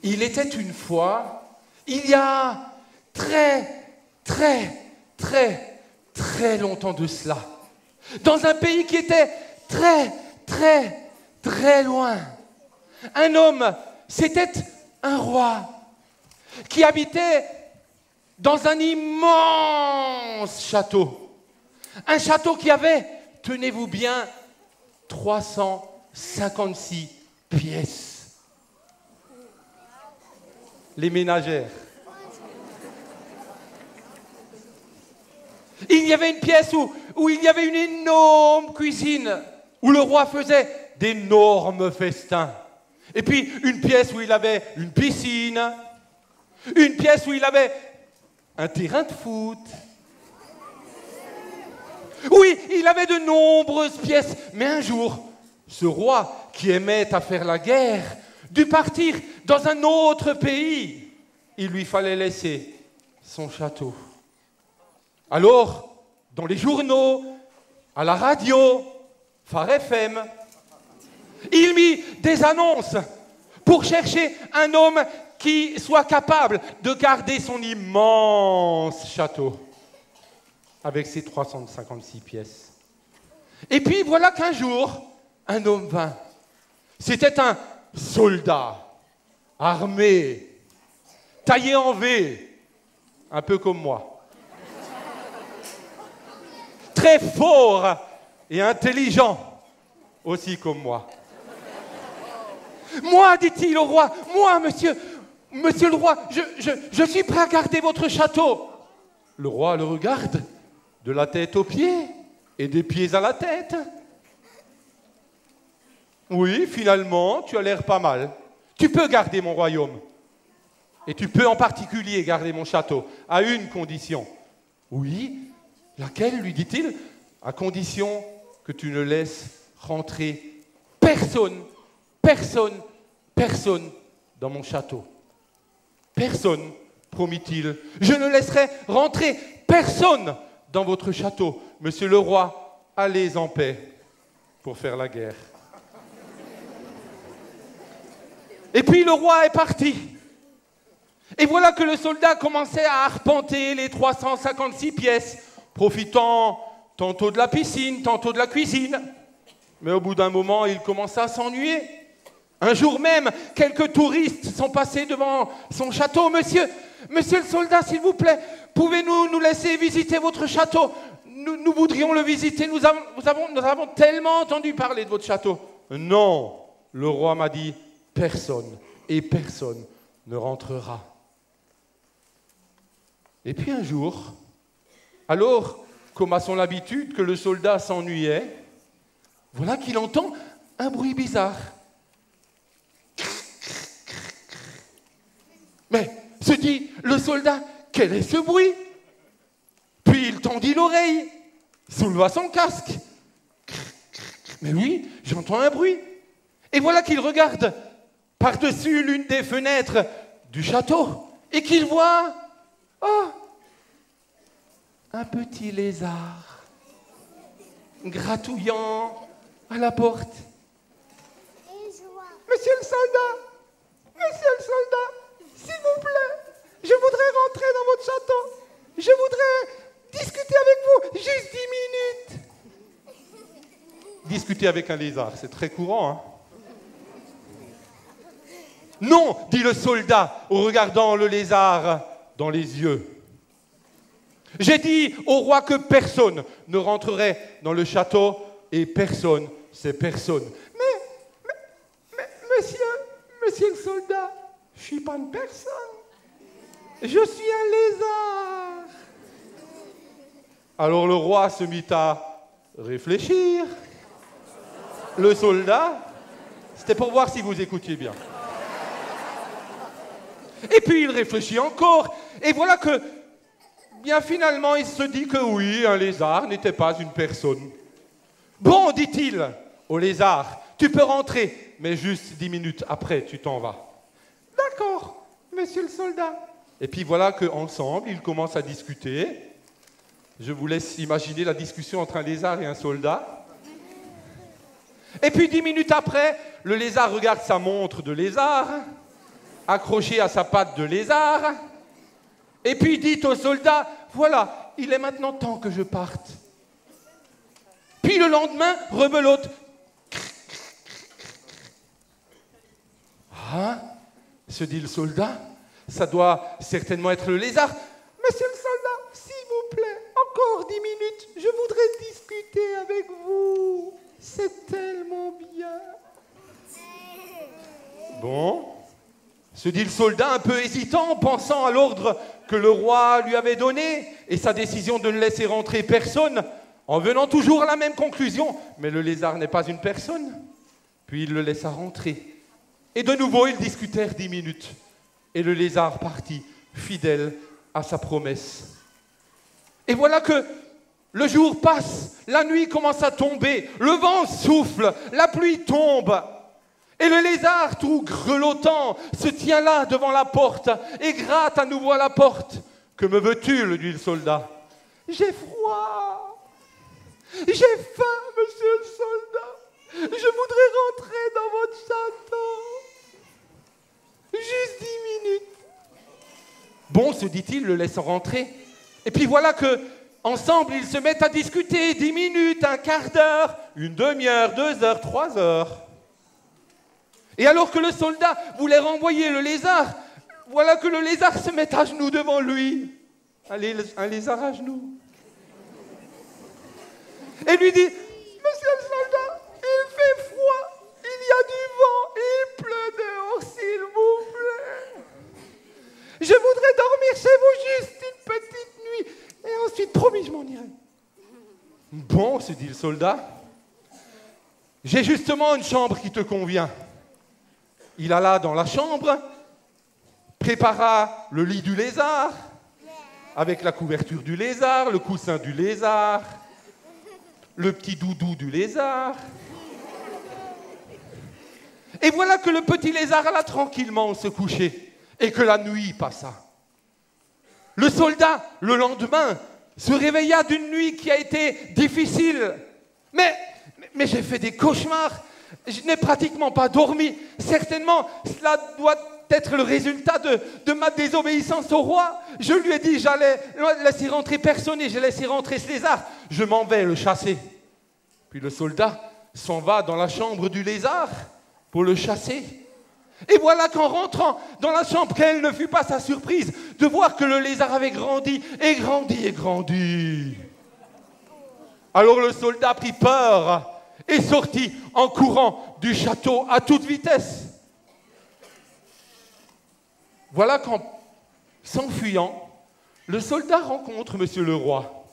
Speaker 10: Il était une fois, il y a très longtemps de cela, dans un pays qui était très loin. Un homme, c'était un roi qui habitait dans un immense château. Un château qui avait, tenez-vous bien, 356 pièces. Les ménagères. Il y avait une pièce où il y avait une énorme cuisine, où le roi faisait d'énormes festins. Et puis une pièce où il avait une piscine, une pièce où il avait un terrain de foot. Oui, il avait de nombreuses pièces. Mais un jour, ce roi qui aimait à faire la guerre dut partir dans un autre pays. Il lui fallait laisser son château. Alors, dans les journaux, à la radio, Phare FM, il mit des annonces pour chercher un homme qui soit capable de garder son immense château avec ses 356 pièces. Et puis voilà qu'un jour, un homme vint. C'était un soldat, armé, taillé en V, un peu comme moi. Très fort et intelligent, aussi comme moi. Moi, dit-il au roi, moi, monsieur le roi, je suis prêt à garder votre château. Le roi le regarde de la tête aux pieds et des pieds à la tête. Oui, finalement, tu as l'air pas mal. Tu peux garder mon royaume. Et tu peux en particulier garder mon château, à une condition. Oui, laquelle, lui dit-il? À condition que tu ne laisses rentrer personne dans mon château. Personne, promit-il. Je ne laisserai rentrer personne dans votre château. Monsieur le roi, allez en paix pour faire la guerre. Et puis le roi est parti. Et voilà que le soldat commençait à arpenter les 356 pièces, profitant tantôt de la piscine, tantôt de la cuisine. Mais au bout d'un moment, il commença à s'ennuyer. Un jour même, quelques touristes sont passés devant son château. Monsieur le soldat, s'il vous plaît, pouvez-vous nous laisser visiter votre château? Nous voudrions le visiter. Nous avons tellement entendu parler de votre château. Non, le roi m'a dit, personne ne rentrera. Et puis un jour, alors comme à son habitude, que le soldat s'ennuyait, voilà qu'il entend un bruit bizarre. Mais, se dit le soldat, quel est ce bruit? Puis il tendit l'oreille, souleva son casque. Mais oui, j'entends un bruit. Et voilà qu'il regarde par-dessus l'une des fenêtres du château et qu'il voit un petit lézard gratouillant à la porte. Monsieur le soldat, s'il vous plaît, je voudrais rentrer dans votre château. Je voudrais discuter avec vous, juste 10 minutes. Discuter avec un lézard, c'est très courant, hein? Non, dit le soldat, en regardant le lézard dans les yeux. J'ai dit au roi que personne ne rentrerait dans le château, et personne, c'est personne. Mais, monsieur le soldat, je suis pas une personne. Je suis un lézard. Alors le roi se mit à réfléchir. Le soldat, c'était pour voir si vous écoutiez bien. Et puis il réfléchit encore, et voilà que, bien finalement, il se dit que oui, un lézard n'était pas une personne. Bon, dit-il au lézard, tu peux rentrer, mais juste 10 minutes après, tu t'en vas. D'accord, monsieur le soldat. Et puis voilà qu'ensemble, ils commencent à discuter. Je vous laisse imaginer la discussion entre un lézard et un soldat. Et puis 10 minutes après, le lézard regarde sa montre de lézard, accrochée à sa patte de lézard, et puis dit au soldat, voilà, il est maintenant temps que je parte. Puis le lendemain, rebelote. Ah, se dit le soldat, ça doit certainement être le lézard. Monsieur le soldat, s'il vous plaît, encore 10 minutes, je voudrais discuter avec vous. C'est tellement bien. Bon, se dit le soldat un peu hésitant, pensant à l'ordre que le roi lui avait donné et sa décision de ne laisser rentrer personne, en venant toujours à la même conclusion. Mais le lézard n'est pas une personne. Puis il le laissa rentrer. Et de nouveau, ils discutèrent 10 minutes. Et le lézard partit, fidèle à sa promesse. Et voilà que le jour passe, la nuit commence à tomber, le vent souffle, la pluie tombe. Et le lézard, tout grelottant, se tient là devant la porte et gratte à nouveau à la porte. « Que me veux-tu » lui dit le soldat. « J'ai froid, j'ai faim, monsieur le soldat. Je voudrais rentrer dans votre château. Juste 10 minutes. » Bon, se dit-il, le laissant rentrer. Et puis voilà que, ensemble, ils se mettent à discuter 10 minutes, un quart d'heure, une demi-heure, 2 heures, 3 heures. Et alors que le soldat voulait renvoyer le lézard, voilà que le lézard se met à genoux devant lui. Un lézard à genoux. Et lui dit, monsieur le soldat, il fait froid, il y a du vent, il pleut dehors, s'il vous plaît. Je voudrais dormir chez vous juste une petite nuit, et ensuite, promis, je m'en irai. Bon, se dit le soldat, j'ai justement une chambre qui te convient. Il alla dans la chambre, prépara le lit du lézard, avec la couverture du lézard, le coussin du lézard, le petit doudou du lézard. Et voilà que le petit lézard alla tranquillement se coucher, et que la nuit passa. Le soldat, le lendemain, se réveilla d'une nuit qui a été difficile. Mais j'ai fait des cauchemars. Je n'ai pratiquement pas dormi. Certainement, cela doit être le résultat de ma désobéissance au roi. Je lui ai dit j'allais laisser rentrer personne et j'ai laissé rentrer ce lézard. Je m'en vais le chasser. Puis le soldat s'en va dans la chambre du lézard pour le chasser. Et voilà qu'en rentrant dans la chambre, quelle ne fut pas sa surprise de voir que le lézard avait grandi et grandi et grandi. Alors le soldat prit peur et sortit en courant du château à toute vitesse. Voilà qu'en s'enfuyant, le soldat rencontre monsieur le roi.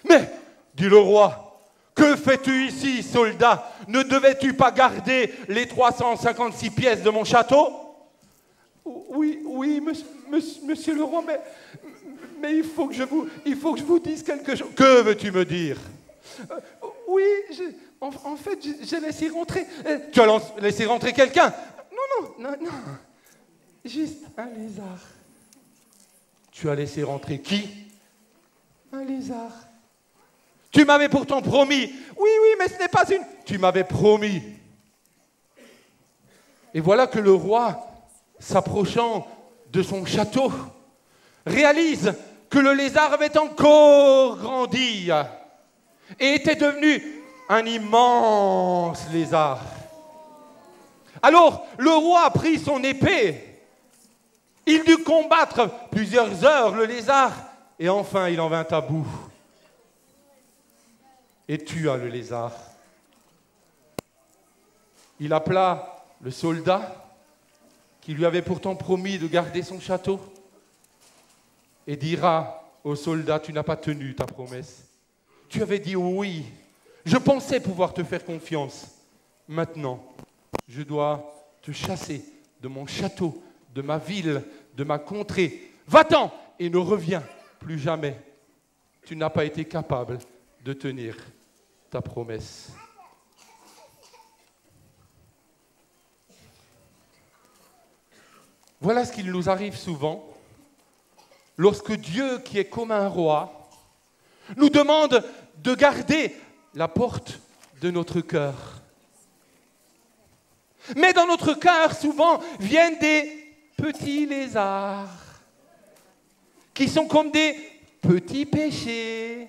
Speaker 10: Mais, dit le roi, que fais-tu ici, soldat? Ne devais-tu pas garder les 356 pièces de mon château? Oui, monsieur le roi, mais il faut que je vous dise quelque chose. Que veux-tu me dire? Oui, en fait, j'ai laissé rentrer... Tu as laissé rentrer quelqu'un? Non. Juste un lézard. Tu as laissé rentrer qui? Un lézard. Tu m'avais pourtant promis. Oui, mais ce n'est pas une... Tu m'avais promis. Et voilà que le roi, s'approchant de son château, réalise que le lézard avait encore grandi et était devenu un immense lézard. Alors, le roi a pris son épée. Il dut combattre plusieurs heures le lézard et enfin il en vint à bout et tua le lézard. Il appela le soldat qui lui avait pourtant promis de garder son château et dira au soldat: tu n'as pas tenu ta promesse. Tu avais dit oui. Je pensais pouvoir te faire confiance. Maintenant, je dois te chasser de mon château, de ma ville, de ma contrée. Va-t'en et ne reviens plus jamais. Tu n'as pas été capable de tenir ta promesse. Voilà ce qu'il nous arrive souvent lorsque Dieu, qui est comme un roi, nous demande de garder la porte de notre cœur. Mais dans notre cœur, souvent, viennent des petits lézards qui sont comme des petits péchés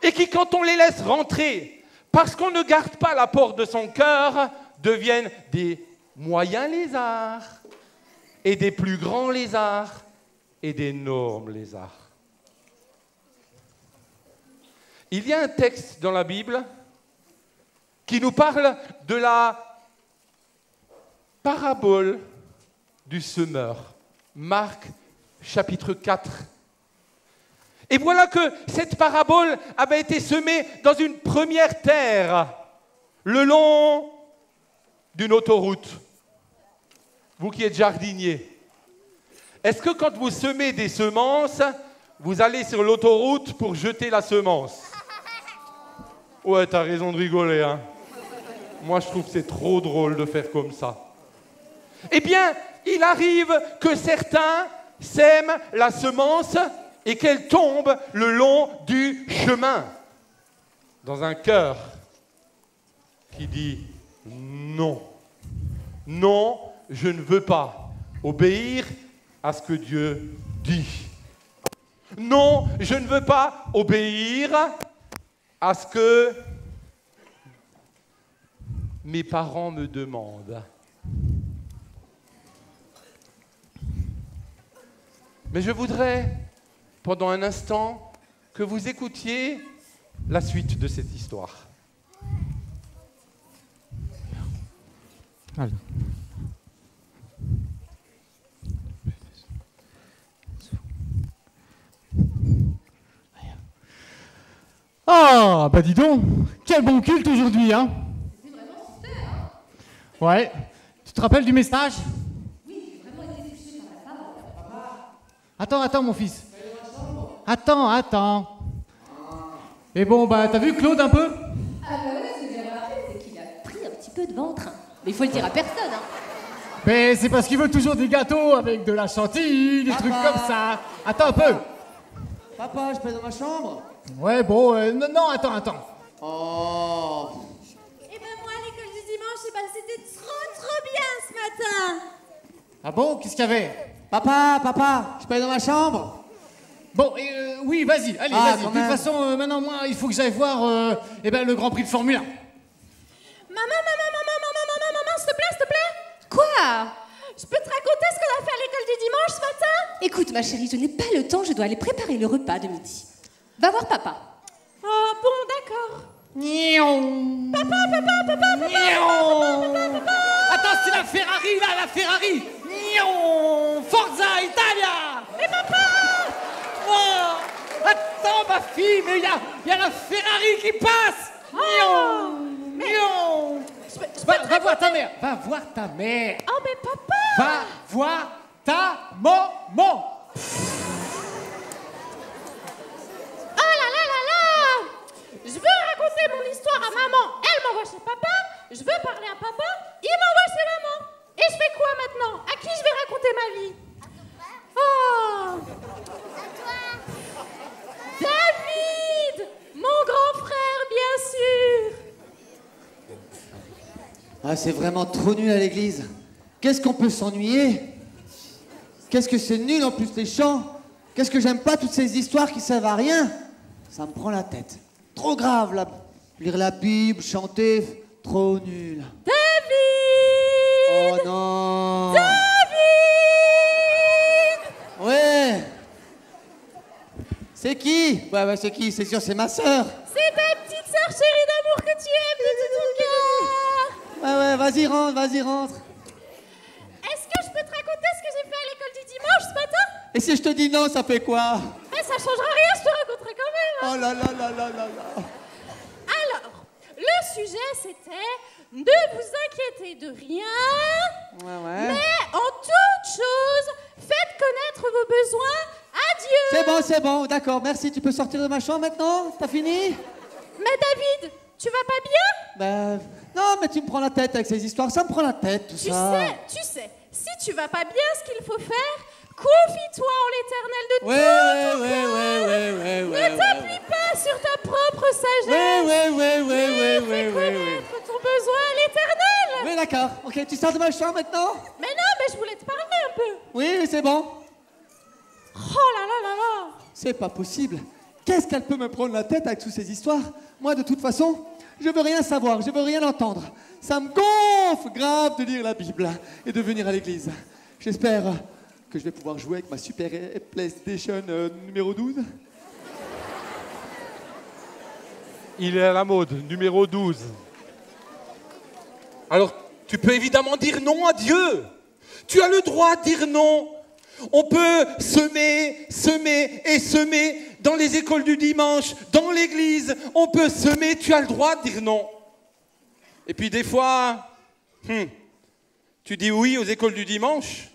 Speaker 10: et qui, quand on les laisse rentrer, parce qu'on ne garde pas la porte de son cœur, deviennent des moyens lézards et des plus grands lézards et d'énormes lézards. Il y a un texte dans la Bible qui nous parle de la parabole du semeur. Marc, chapitre 4. Et voilà que cette parabole avait été semée dans une première terre, le long d'une autoroute. Vous qui êtes jardinier, est-ce que quand vous semez des semences, vous allez sur l'autoroute pour jeter la semence? Ouais, t'as raison de rigoler, hein. Moi, je trouve que c'est trop drôle de faire comme ça. Eh bien, il arrive que certains sèment la semence et qu'elle tombe le long du chemin, dans un cœur qui dit non. Non, je ne veux pas obéir à ce que Dieu dit. Non, je ne veux pas obéir à ce que mes parents me demandent. Mais je voudrais, pendant un instant, que vous écoutiez la suite de cette histoire.
Speaker 11: Alors. Ah, bah dis donc, quel bon culte aujourd'hui, hein?
Speaker 12: C'est vraiment super, hein?
Speaker 11: Ouais. Tu te rappelles du message?
Speaker 12: Oui, j'ai vraiment été touchée par la
Speaker 11: Attends,
Speaker 12: parole.
Speaker 11: attends, mon fils. Attends. Et bon, bah, t'as vu Claude un peu?
Speaker 12: Ah bah ouais, ce que j'ai remarqué, c'est qu'il a pris un petit peu de ventre. Mais il faut le dire à personne, hein.
Speaker 11: Mais c'est parce qu'il veut toujours des gâteaux avec de la chantilly, des trucs comme ça. Attends un peu.
Speaker 8: Papa, je peux aller dans ma chambre?
Speaker 11: Ouais, bon, non, attends.
Speaker 8: Oh.
Speaker 13: Eh ben moi, à l'école du dimanche, c'était trop bien ce matin.
Speaker 11: Ah bon, qu'est-ce qu'il y avait?
Speaker 8: Papa, je peux aller dans ma chambre?
Speaker 11: Bon, oui, vas-y, allez, vas-y. De toute façon, maintenant, moi, il faut que j'aille voir le Grand Prix de Formule 1.
Speaker 13: Maman, s'il te plaît? Quoi? Je peux te raconter ce qu'on a fait à l'école du dimanche ce matin?
Speaker 12: Écoute, ma chérie, je n'ai pas le temps, je dois aller préparer le repas de midi. Va voir papa.
Speaker 13: Oh, bon, d'accord. Papa.
Speaker 11: Attends, c'est la Ferrari, là, la Ferrari. Forza Italia.
Speaker 13: Mais papa!
Speaker 11: Oh, attends, ma fille, mais il y a la Ferrari qui passe. Miaou. Va voir ta mère. Va voir ta mère.
Speaker 13: Oh, mais papa.
Speaker 11: Va voir ta maman.
Speaker 13: Oh là là là là. Je veux raconter mon histoire à maman. Elle m'envoie chez papa. Je veux parler à papa. Il m'envoie chez maman. Et je fais quoi maintenant? À qui je vais raconter ma vie? Oh. David, mon grand frère, bien sûr.
Speaker 8: Ah, c'est vraiment trop nul à l'église. Qu'est-ce qu'on peut s'ennuyer? Qu'est-ce que c'est nul en plus les chants? Qu'est-ce que j'aime pas toutes ces histoires qui servent à rien? Ça me prend la tête. Trop grave, là. Lire la Bible, chanter, trop nul.
Speaker 13: David!
Speaker 8: Oh non!
Speaker 13: David!
Speaker 8: Ouais! C'est qui? Ouais, c'est qui? C'est sûr, c'est ma sœur.
Speaker 13: C'est ta petite sœur chérie d'amour que tu aimes de tout ton cœur.
Speaker 8: Ouais, vas-y, rentre.
Speaker 13: Est-ce que je peux te raconter ce que j'ai fait à l'école du dimanche ce matin?
Speaker 8: Et si je te dis non, ça fait quoi?
Speaker 13: Mais ça changera rien, je te raconterai quand même.
Speaker 8: Oh là là là là là là.
Speaker 13: Alors, le sujet c'était ne vous inquiétez de rien, mais en toute chose, faites connaître vos besoins à Dieu.
Speaker 8: C'est bon, d'accord, merci. Tu peux sortir de ma chambre maintenant? T'as fini?
Speaker 13: Mais David, tu vas pas bien?
Speaker 8: Ben, non, mais tu me prends la tête avec ces histoires. Ça me prend la tête, tout ça.
Speaker 13: Tu sais, si tu vas pas bien, ce qu'il faut faire, confie-toi en l'Éternel de tout ton cœur. Ne t'appuie pas sur ta propre sagesse. Fais connaître ton besoin à l'Éternel.
Speaker 8: Oui, d'accord. Ok, tu sors de ma chambre maintenant?
Speaker 13: Mais non, mais je voulais te parler un peu.
Speaker 8: Oui, c'est bon.
Speaker 13: Oh là là là là.
Speaker 8: C'est pas possible. Qu'est-ce qu'elle peut me prendre la tête avec toutes ces histoires? Moi, de toute façon, je veux rien savoir, je veux rien entendre. Ça me gonfle grave de lire la Bible et de venir à l'église. J'espère que je vais pouvoir jouer avec ma super PlayStation numéro 12.
Speaker 10: Il est à la mode, numéro 12. Alors, tu peux évidemment dire non à Dieu. Tu as le droit de dire non. On peut semer et semer dans les écoles du dimanche, dans l'église. On peut semer, tu as le droit de dire non. Et puis des fois, tu dis oui aux écoles du dimanche.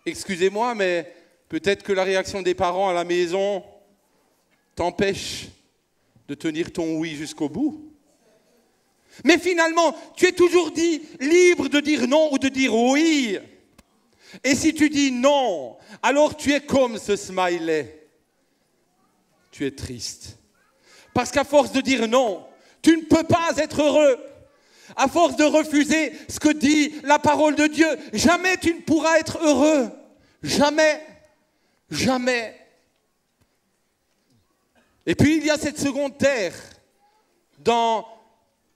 Speaker 10: Excusez-moi, mais peut-être que la réaction des parents à la maison t'empêche de tenir ton oui jusqu'au bout. Mais finalement, tu es toujours libre de dire non ou de dire oui. Et si tu dis non, alors tu es comme ce smiley. Tu es triste. Parce qu'à force de dire non, tu ne peux pas être heureux. À force de refuser ce que dit la parole de Dieu, jamais tu ne pourras être heureux. Jamais. Jamais. Et puis il y a cette seconde terre dans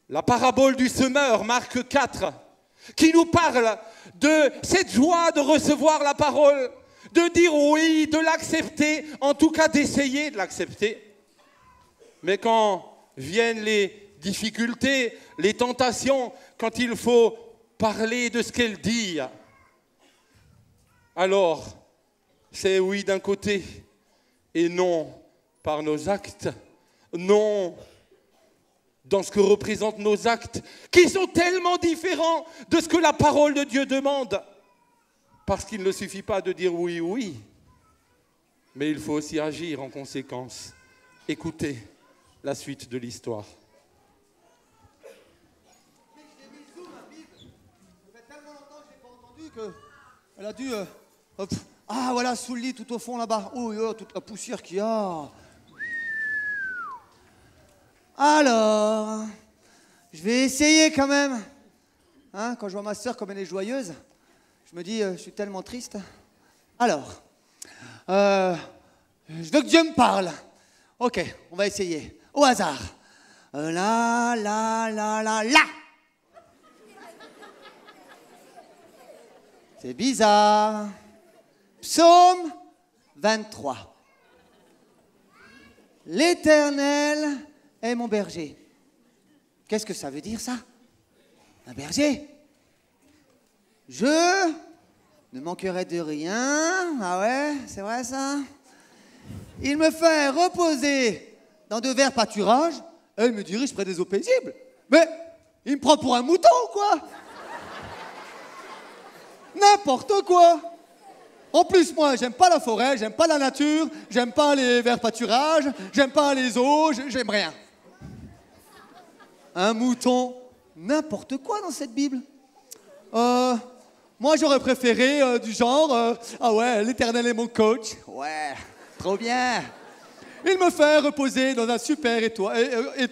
Speaker 10: la parabole du semeur, Marc 4, qui nous parle de cette joie de recevoir la parole, de dire oui, de l'accepter, en tout cas d'essayer de l'accepter. Mais quand viennent les difficultés, les tentations, quand il faut parler de ce qu'elle dit, alors c'est oui d'un côté et non par nos actes, non dans ce que représentent nos actes, qui sont tellement différents de ce que la parole de Dieu demande. Parce qu'il ne suffit pas de dire oui, oui, mais il faut aussi agir en conséquence. Écoutez la suite de l'histoire.
Speaker 8: Ça fait tellement longtemps que je n'ai pas entendu qu'elle a dû... ah, voilà, sous le lit, tout au fond, là-bas. Oh, toute la poussière qu'il y a. Alors, je vais essayer quand même. Hein, quand je vois ma sœur comme elle est joyeuse, je me dis, je suis tellement triste. Alors, je veux que Dieu me parle. Ok, on va essayer. Au hasard. Là. C'est bizarre. Psaume 23. L'Éternel est mon berger. Qu'est-ce que ça veut dire, ça? Un berger. Je ne manquerai de rien. Ah ouais, c'est vrai, ça? il me fait reposer dans de verts pâturages, et il me dirige près des eaux paisibles. Mais il me prend pour un mouton ou quoi? N'importe quoi. En plus, moi, j'aime pas la forêt, j'aime pas la nature, j'aime pas les verts pâturages, j'aime pas les eaux, j'aime rien. Un mouton, n'importe quoi dans cette Bible. Moi, j'aurais préféré du genre, ah ouais, l'Éternel est mon coach. Ouais, trop bien. Il me fait reposer dans un super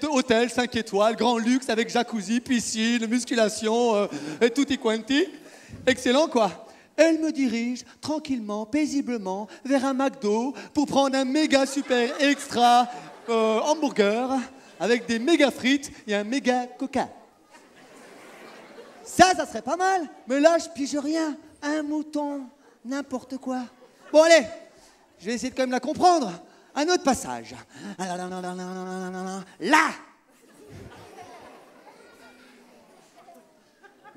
Speaker 8: hôtel 5 étoiles, grand luxe avec jacuzzi, piscine, musculation et tutti quanti. Excellent, quoi. Elle me dirige tranquillement, paisiblement vers un McDo pour prendre un méga super extra hamburger avec des méga frites et un méga coca. Ça serait pas mal. Mais là, je pige rien. Un mouton, n'importe quoi. Bon, allez, je vais essayer de quand même la comprendre. Un autre passage. Là.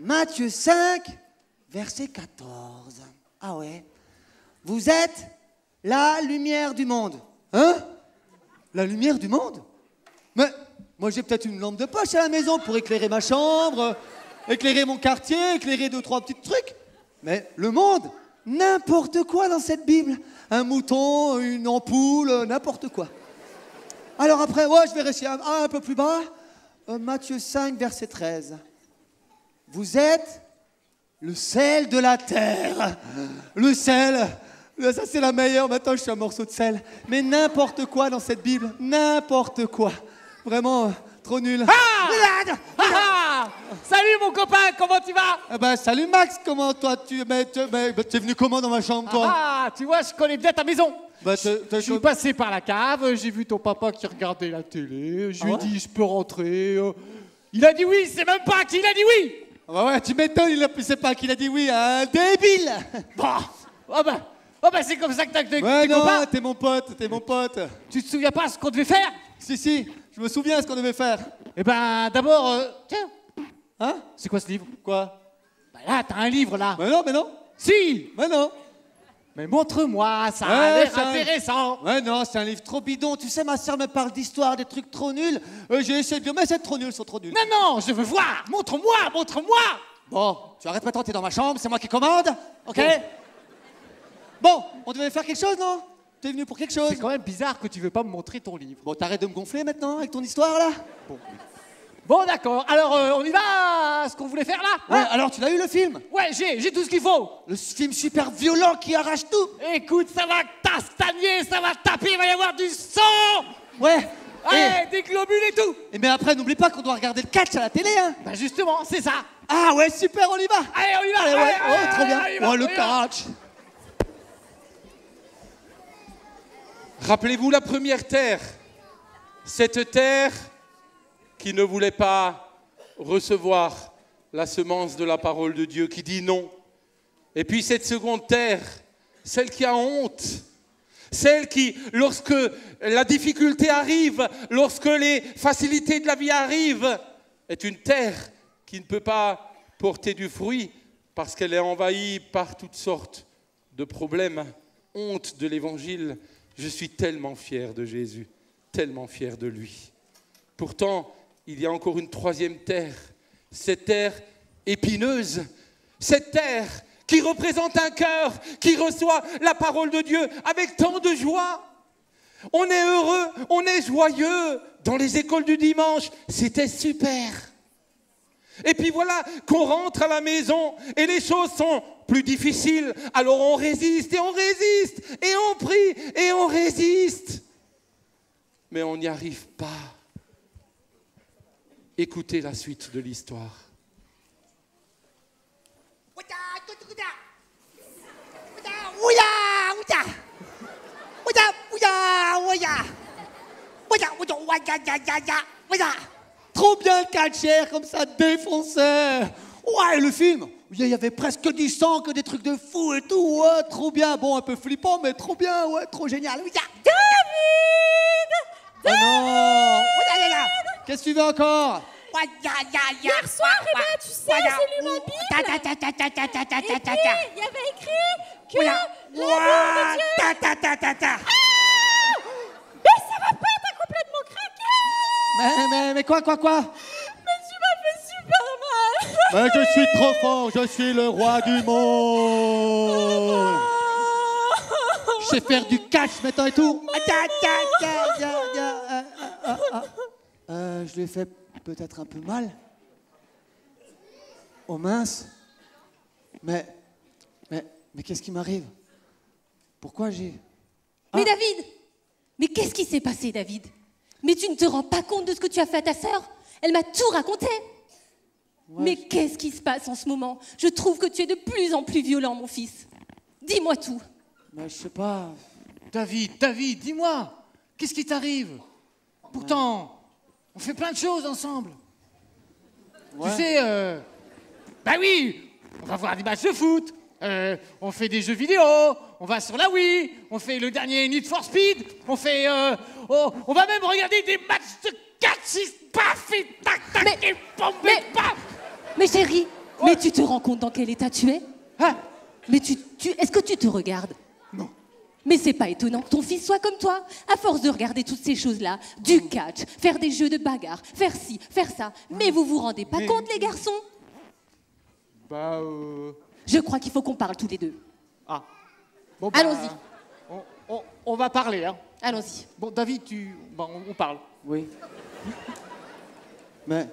Speaker 8: Matthieu 5, verset 14. Ah ouais. Vous êtes la lumière du monde. Hein? La lumière du monde? Mais moi, j'ai peut-être une lampe de poche à la maison pour éclairer ma chambre, éclairer mon quartier, éclairer 2-3 petits trucs. Mais le monde, n'importe quoi dans cette Bible. Un mouton, une ampoule, n'importe quoi. Alors après, ouais, je vais rester un peu plus bas. Matthieu 5, verset 13. Vous êtes le sel de la terre. Le sel, ça c'est la meilleure. Maintenant, je suis un morceau de sel. Mais n'importe quoi dans cette Bible, n'importe quoi. Vraiment, trop nul.
Speaker 11: Salut mon copain, comment tu vas?
Speaker 8: Salut Max, comment toi tu... t'es venu comment dans ma chambre, toi?
Speaker 11: Tu vois, je connais bien ta maison. Je suis passé par la cave, j'ai vu ton papa qui regardait la télé, je lui ai dit je peux rentrer. Il a dit oui, c'est même pas qu'il a dit oui.
Speaker 8: Ouais, tu m'étonnes, c'est pas qu'il a dit oui, un débile.
Speaker 11: C'est comme ça que t'as tes
Speaker 8: non,
Speaker 11: copains.
Speaker 8: t'es mon pote.
Speaker 11: Tu te souviens pas ce qu'on devait faire?
Speaker 8: Si, je me souviens ce qu'on devait faire.
Speaker 11: Eh ben, d'abord, tiens.
Speaker 8: Hein?
Speaker 11: C'est quoi ce livre?
Speaker 8: Quoi?
Speaker 11: Là, t'as un livre, là.
Speaker 8: Mais non.
Speaker 11: Si.
Speaker 8: Mais non.
Speaker 11: Mais montre-moi, ça a l'air intéressant.
Speaker 8: Ouais, non, c'est un livre trop bidon. Tu sais, ma soeur me parle d'histoire, des trucs trop nuls. J'ai essayé de dire, mais c'est trop nul, ils sont trop nuls.
Speaker 11: Non, je veux voir. Montre-moi.
Speaker 8: Bon, tu arrêtes maintenant, t'es dans ma chambre, c'est moi qui commande, ok? Bon, on devait faire quelque chose, non? T'es venu pour quelque chose?
Speaker 11: C'est quand même bizarre que tu veux pas me montrer ton livre.
Speaker 8: Bon, t'arrêtes de me gonfler maintenant avec ton histoire, là?
Speaker 11: Bon, d'accord. Alors, on y va à ce qu'on voulait faire, là?
Speaker 8: Ouais, alors tu l'as eu, le film?
Speaker 11: Ouais, j'ai tout ce qu'il faut.
Speaker 8: Le film super violent qui arrache tout.
Speaker 11: Écoute, ça va castagner, ça va taper, il va y avoir du sang.
Speaker 8: Ouais.
Speaker 11: Allez, des globules et tout.
Speaker 8: Et mais après, n'oublie pas qu'on doit regarder le catch à la télé, hein?
Speaker 11: Justement, c'est ça.
Speaker 8: Ah ouais, super, on y va.
Speaker 11: Allez, on y va.
Speaker 8: Allez, trop bien. Le catch.
Speaker 10: Rappelez-vous la première terre. Cette terre qui ne voulait pas recevoir la semence de la parole de Dieu, qui dit non. Et puis cette seconde terre, celle qui a honte, celle qui, lorsque la difficulté arrive, lorsque les facilités de la vie arrivent, est une terre qui ne peut pas porter du fruit parce qu'elle est envahie par toutes sortes de problèmes. Honte de l'évangile. Je suis tellement fier de Jésus, tellement fier de lui. Pourtant, il y a encore une troisième terre, cette terre épineuse, cette terre qui représente un cœur qui reçoit la parole de Dieu avec tant de joie. On est heureux, on est joyeux. Dans les écoles du dimanche, c'était super. Et puis voilà qu'on rentre à la maison et les choses sont plus difficiles. Alors on résiste et on résiste et on prie et on résiste. Mais on n'y arrive pas. Écoutez la suite de l'histoire.
Speaker 8: Trop bien le catcher, comme ça défonçait. Ouais, le film, il y avait presque du sang, que des trucs de fou et tout. Ouais, trop bien. Bon, un peu flippant, mais trop bien. Ouais, trop génial.
Speaker 13: David!
Speaker 8: Oh non! Qu'est-ce que tu veux encore?
Speaker 13: Hier soir, tu sais, j'ai lu ma Bible. Et puis, il y avait écrit que l'amour de Dieu...
Speaker 8: quoi?
Speaker 13: Mais tu m'as fait super mal.
Speaker 8: Mais je suis trop fort, je suis le roi du monde. Je sais faire du cash maintenant et tout. Je lui ai fait peut-être un peu mal. Oh mince. Mais qu'est-ce qui m'arrive? Pourquoi j'ai...
Speaker 12: Mais David! Mais qu'est-ce qui s'est passé, David? Mais tu ne te rends pas compte de ce que tu as fait à ta sœur? Elle m'a tout raconté. Ouais, mais qu'est-ce qui se passe en ce moment? Je trouve que tu es de plus en plus violent, mon fils. Dis-moi tout.
Speaker 8: Mais je sais pas...
Speaker 11: David, dis-moi. Qu'est-ce qui t'arrive? Pourtant, on fait plein de choses ensemble. Ouais. Tu sais, bah oui, on va voir des matchs de foot. On fait des jeux vidéo, on va sur la Wii, on fait le dernier Need for Speed, on fait, on va même regarder des matchs de 4-6, paf, et tac, tac, et pom, et paf.
Speaker 12: Mais chérie, mais tu te rends compte dans quel état tu es?
Speaker 11: Hein?
Speaker 12: Mais est-ce que tu te regardes?
Speaker 11: Non.
Speaker 12: Mais c'est pas étonnant que ton fils soit comme toi. À force de regarder toutes ces choses-là, du catch, faire des jeux de bagarre, faire ci, faire ça. Mais vous vous rendez pas compte, les garçons?
Speaker 11: Bah,
Speaker 12: Je crois qu'il faut qu'on parle tous les deux.
Speaker 11: Ah. Bon, bah,
Speaker 12: allons-y.
Speaker 11: On va parler, hein.
Speaker 12: Allons-y.
Speaker 11: Bon, David, on parle.
Speaker 8: Oui. Mais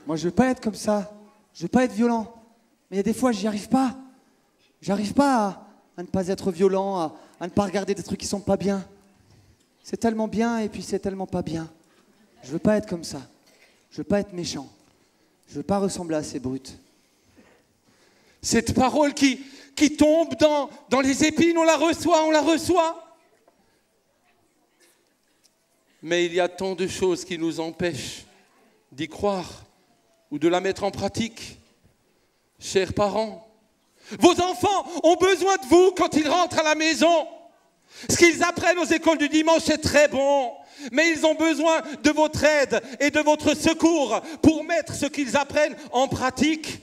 Speaker 8: moi, je veux pas être comme ça. Je veux pas être violent. Mais il y a des fois, j'y arrive pas. J'arrive pas à ne pas être violent, à ne pas regarder des trucs qui sont pas bien. C'est tellement bien et puis c'est tellement pas bien. Je veux pas être comme ça. Je veux pas être méchant. Je veux pas ressembler à ces brutes.
Speaker 10: Cette parole qui tombe dans les épines, on la reçoit. Mais il y a tant de choses qui nous empêchent d'y croire ou de la mettre en pratique. Chers parents, vos enfants ont besoin de vous quand ils rentrent à la maison. Ce qu'ils apprennent aux écoles du dimanche, c'est très bon. Mais ils ont besoin de votre aide et de votre secours pour mettre ce qu'ils apprennent en pratique.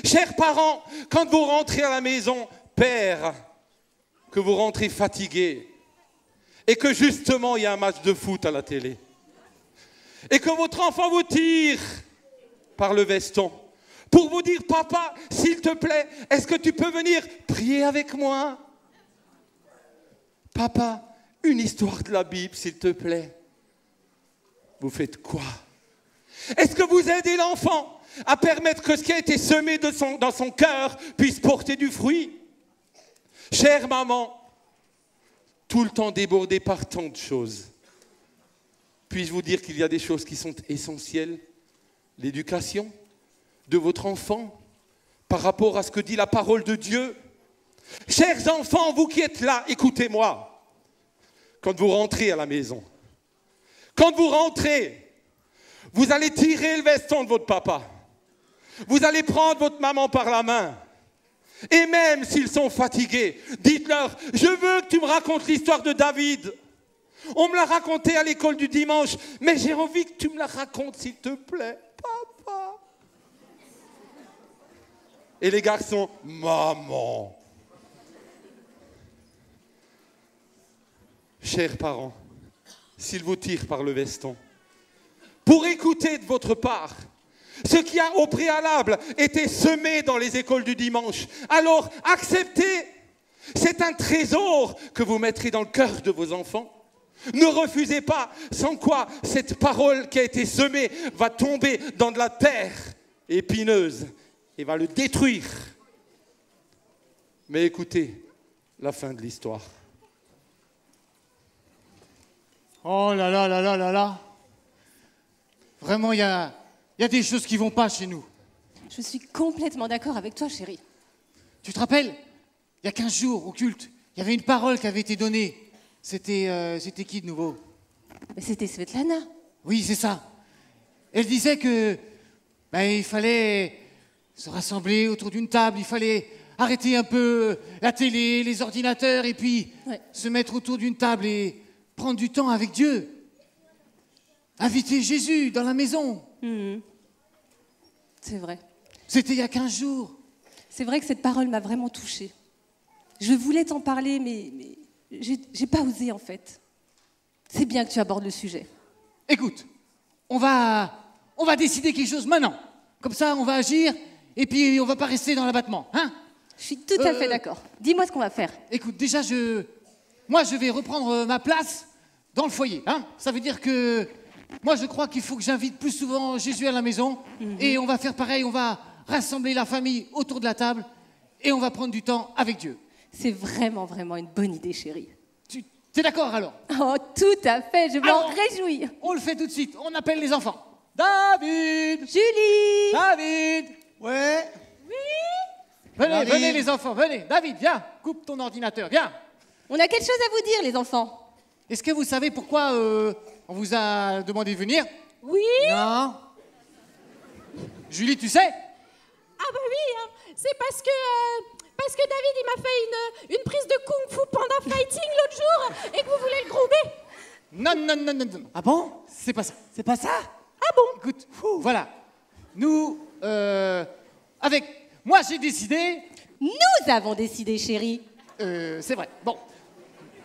Speaker 10: Chers parents, quand vous rentrez à la maison, père, que vous rentrez fatigué et que justement il y a un match de foot à la télé et que votre enfant vous tire par le veston pour vous dire « Papa, s'il te plaît, est-ce que tu peux venir prier avec moi ?» « Papa, une histoire de la Bible, s'il te plaît. » Vous faites quoi? Est-ce que vous aidez l'enfant à permettre que ce qui a été semé dans son cœur puisse porter du fruit? Chère maman, tout le temps débordée par tant de choses, puis-je vous dire qu'il y a des choses qui sont essentielles? L'éducation de votre enfant par rapport à ce que dit la parole de Dieu. Chers enfants, vous qui êtes là, écoutez-moi. Quand vous rentrez à la maison, quand vous rentrez, vous allez tirer le veston de votre papa. Vous allez prendre votre maman par la main. Et même s'ils sont fatigués, dites-leur, je veux que tu me racontes l'histoire de David. On me l'a raconté à l'école du dimanche, mais j'ai envie que tu me la racontes, s'il te plaît, papa. Et les garçons, maman. Chers parents, s'ils vous tirent par le veston, pour écouter de votre part ce qui a au préalable été semé dans les écoles du dimanche, alors acceptez, c'est un trésor que vous mettrez dans le cœur de vos enfants. Ne refusez pas, sans quoi cette parole qui a été semée va tomber dans de la terre épineuse et va le détruire. Mais écoutez la fin de l'histoire.
Speaker 11: Oh là là là là là là. Vraiment, il y a des choses qui vont pas chez nous.
Speaker 12: Je suis complètement d'accord avec toi, chérie.
Speaker 11: Tu te rappelles, il y a 15 jours, au culte, il y avait une parole qui avait été donnée. C'était qui de nouveau?
Speaker 12: C'était Svetlana.
Speaker 11: Oui, c'est ça. Elle disait que il fallait se rassembler autour d'une table, il fallait arrêter un peu la télé, les ordinateurs, et puis se mettre autour d'une table et prendre du temps avec Dieu. Inviter Jésus dans la maison.
Speaker 12: C'est vrai.
Speaker 11: C'était il y a 15 jours.
Speaker 12: C'est vrai que cette parole m'a vraiment touchée. Je voulais t'en parler, mais j'ai pas osé, en fait. C'est bien que tu abordes le sujet.
Speaker 11: Écoute, on va décider quelque chose maintenant. Comme ça, on va agir et puis on va pas rester dans l'abattement, hein?
Speaker 12: Je suis tout à fait d'accord. Dis-moi ce qu'on va faire.
Speaker 11: Écoute, déjà, moi, je vais reprendre ma place dans le foyer, hein? Ça veut dire que moi, je crois qu'il faut que j'invite plus souvent Jésus à la maison. Et on va faire pareil, on va rassembler la famille autour de la table et on va prendre du temps avec Dieu.
Speaker 12: C'est vraiment, vraiment une bonne idée, chérie.
Speaker 11: T'es d'accord alors?
Speaker 12: Oh, tout à fait, je m'en réjouis.
Speaker 11: On le fait tout de suite, on appelle les enfants. David!
Speaker 12: Julie!
Speaker 11: David!
Speaker 8: Ouais?
Speaker 11: Venez les enfants, venez. David, viens, coupe ton ordinateur, viens.
Speaker 12: On a quelque chose à vous dire, les enfants.
Speaker 11: Est-ce que vous savez pourquoi on vous a demandé de venir?
Speaker 13: Oui.
Speaker 11: Non. Julie, tu sais?
Speaker 13: Ah bah oui, hein. C'est parce que David, il m'a fait une prise de kung-fu panda fighting l'autre jour et que vous voulez le groomer.
Speaker 11: Non.
Speaker 8: Ah bon?
Speaker 11: C'est pas ça.
Speaker 8: C'est pas ça?
Speaker 13: Ah bon?
Speaker 11: Écoute, voilà. Nous, moi j'ai décidé...
Speaker 12: Nous avons décidé, chérie.
Speaker 11: C'est vrai. Bon.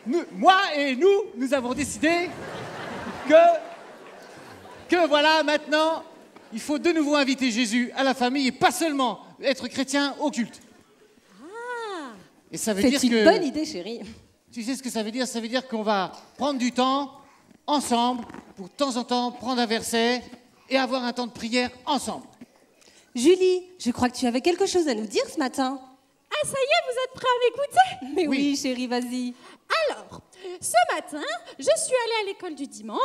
Speaker 11: Nous avons décidé que voilà, maintenant, il faut de nouveau inviter Jésus à la famille et pas seulement être chrétien au culte.
Speaker 13: Ah.
Speaker 11: Et ça veut dire que...
Speaker 12: C'est une bonne idée, chérie.
Speaker 11: Tu sais ce que ça veut dire? Ça veut dire qu'on va prendre du temps ensemble pour de temps en temps prendre un verset et avoir un temps de prière ensemble.
Speaker 12: Julie, je crois que tu avais quelque chose à nous dire ce matin.
Speaker 13: Ah, ça y est, vous êtes prêts à m'écouter?
Speaker 12: Mais oui, chérie, vas-y.
Speaker 13: Alors, ce matin, je suis allée à l'école du dimanche,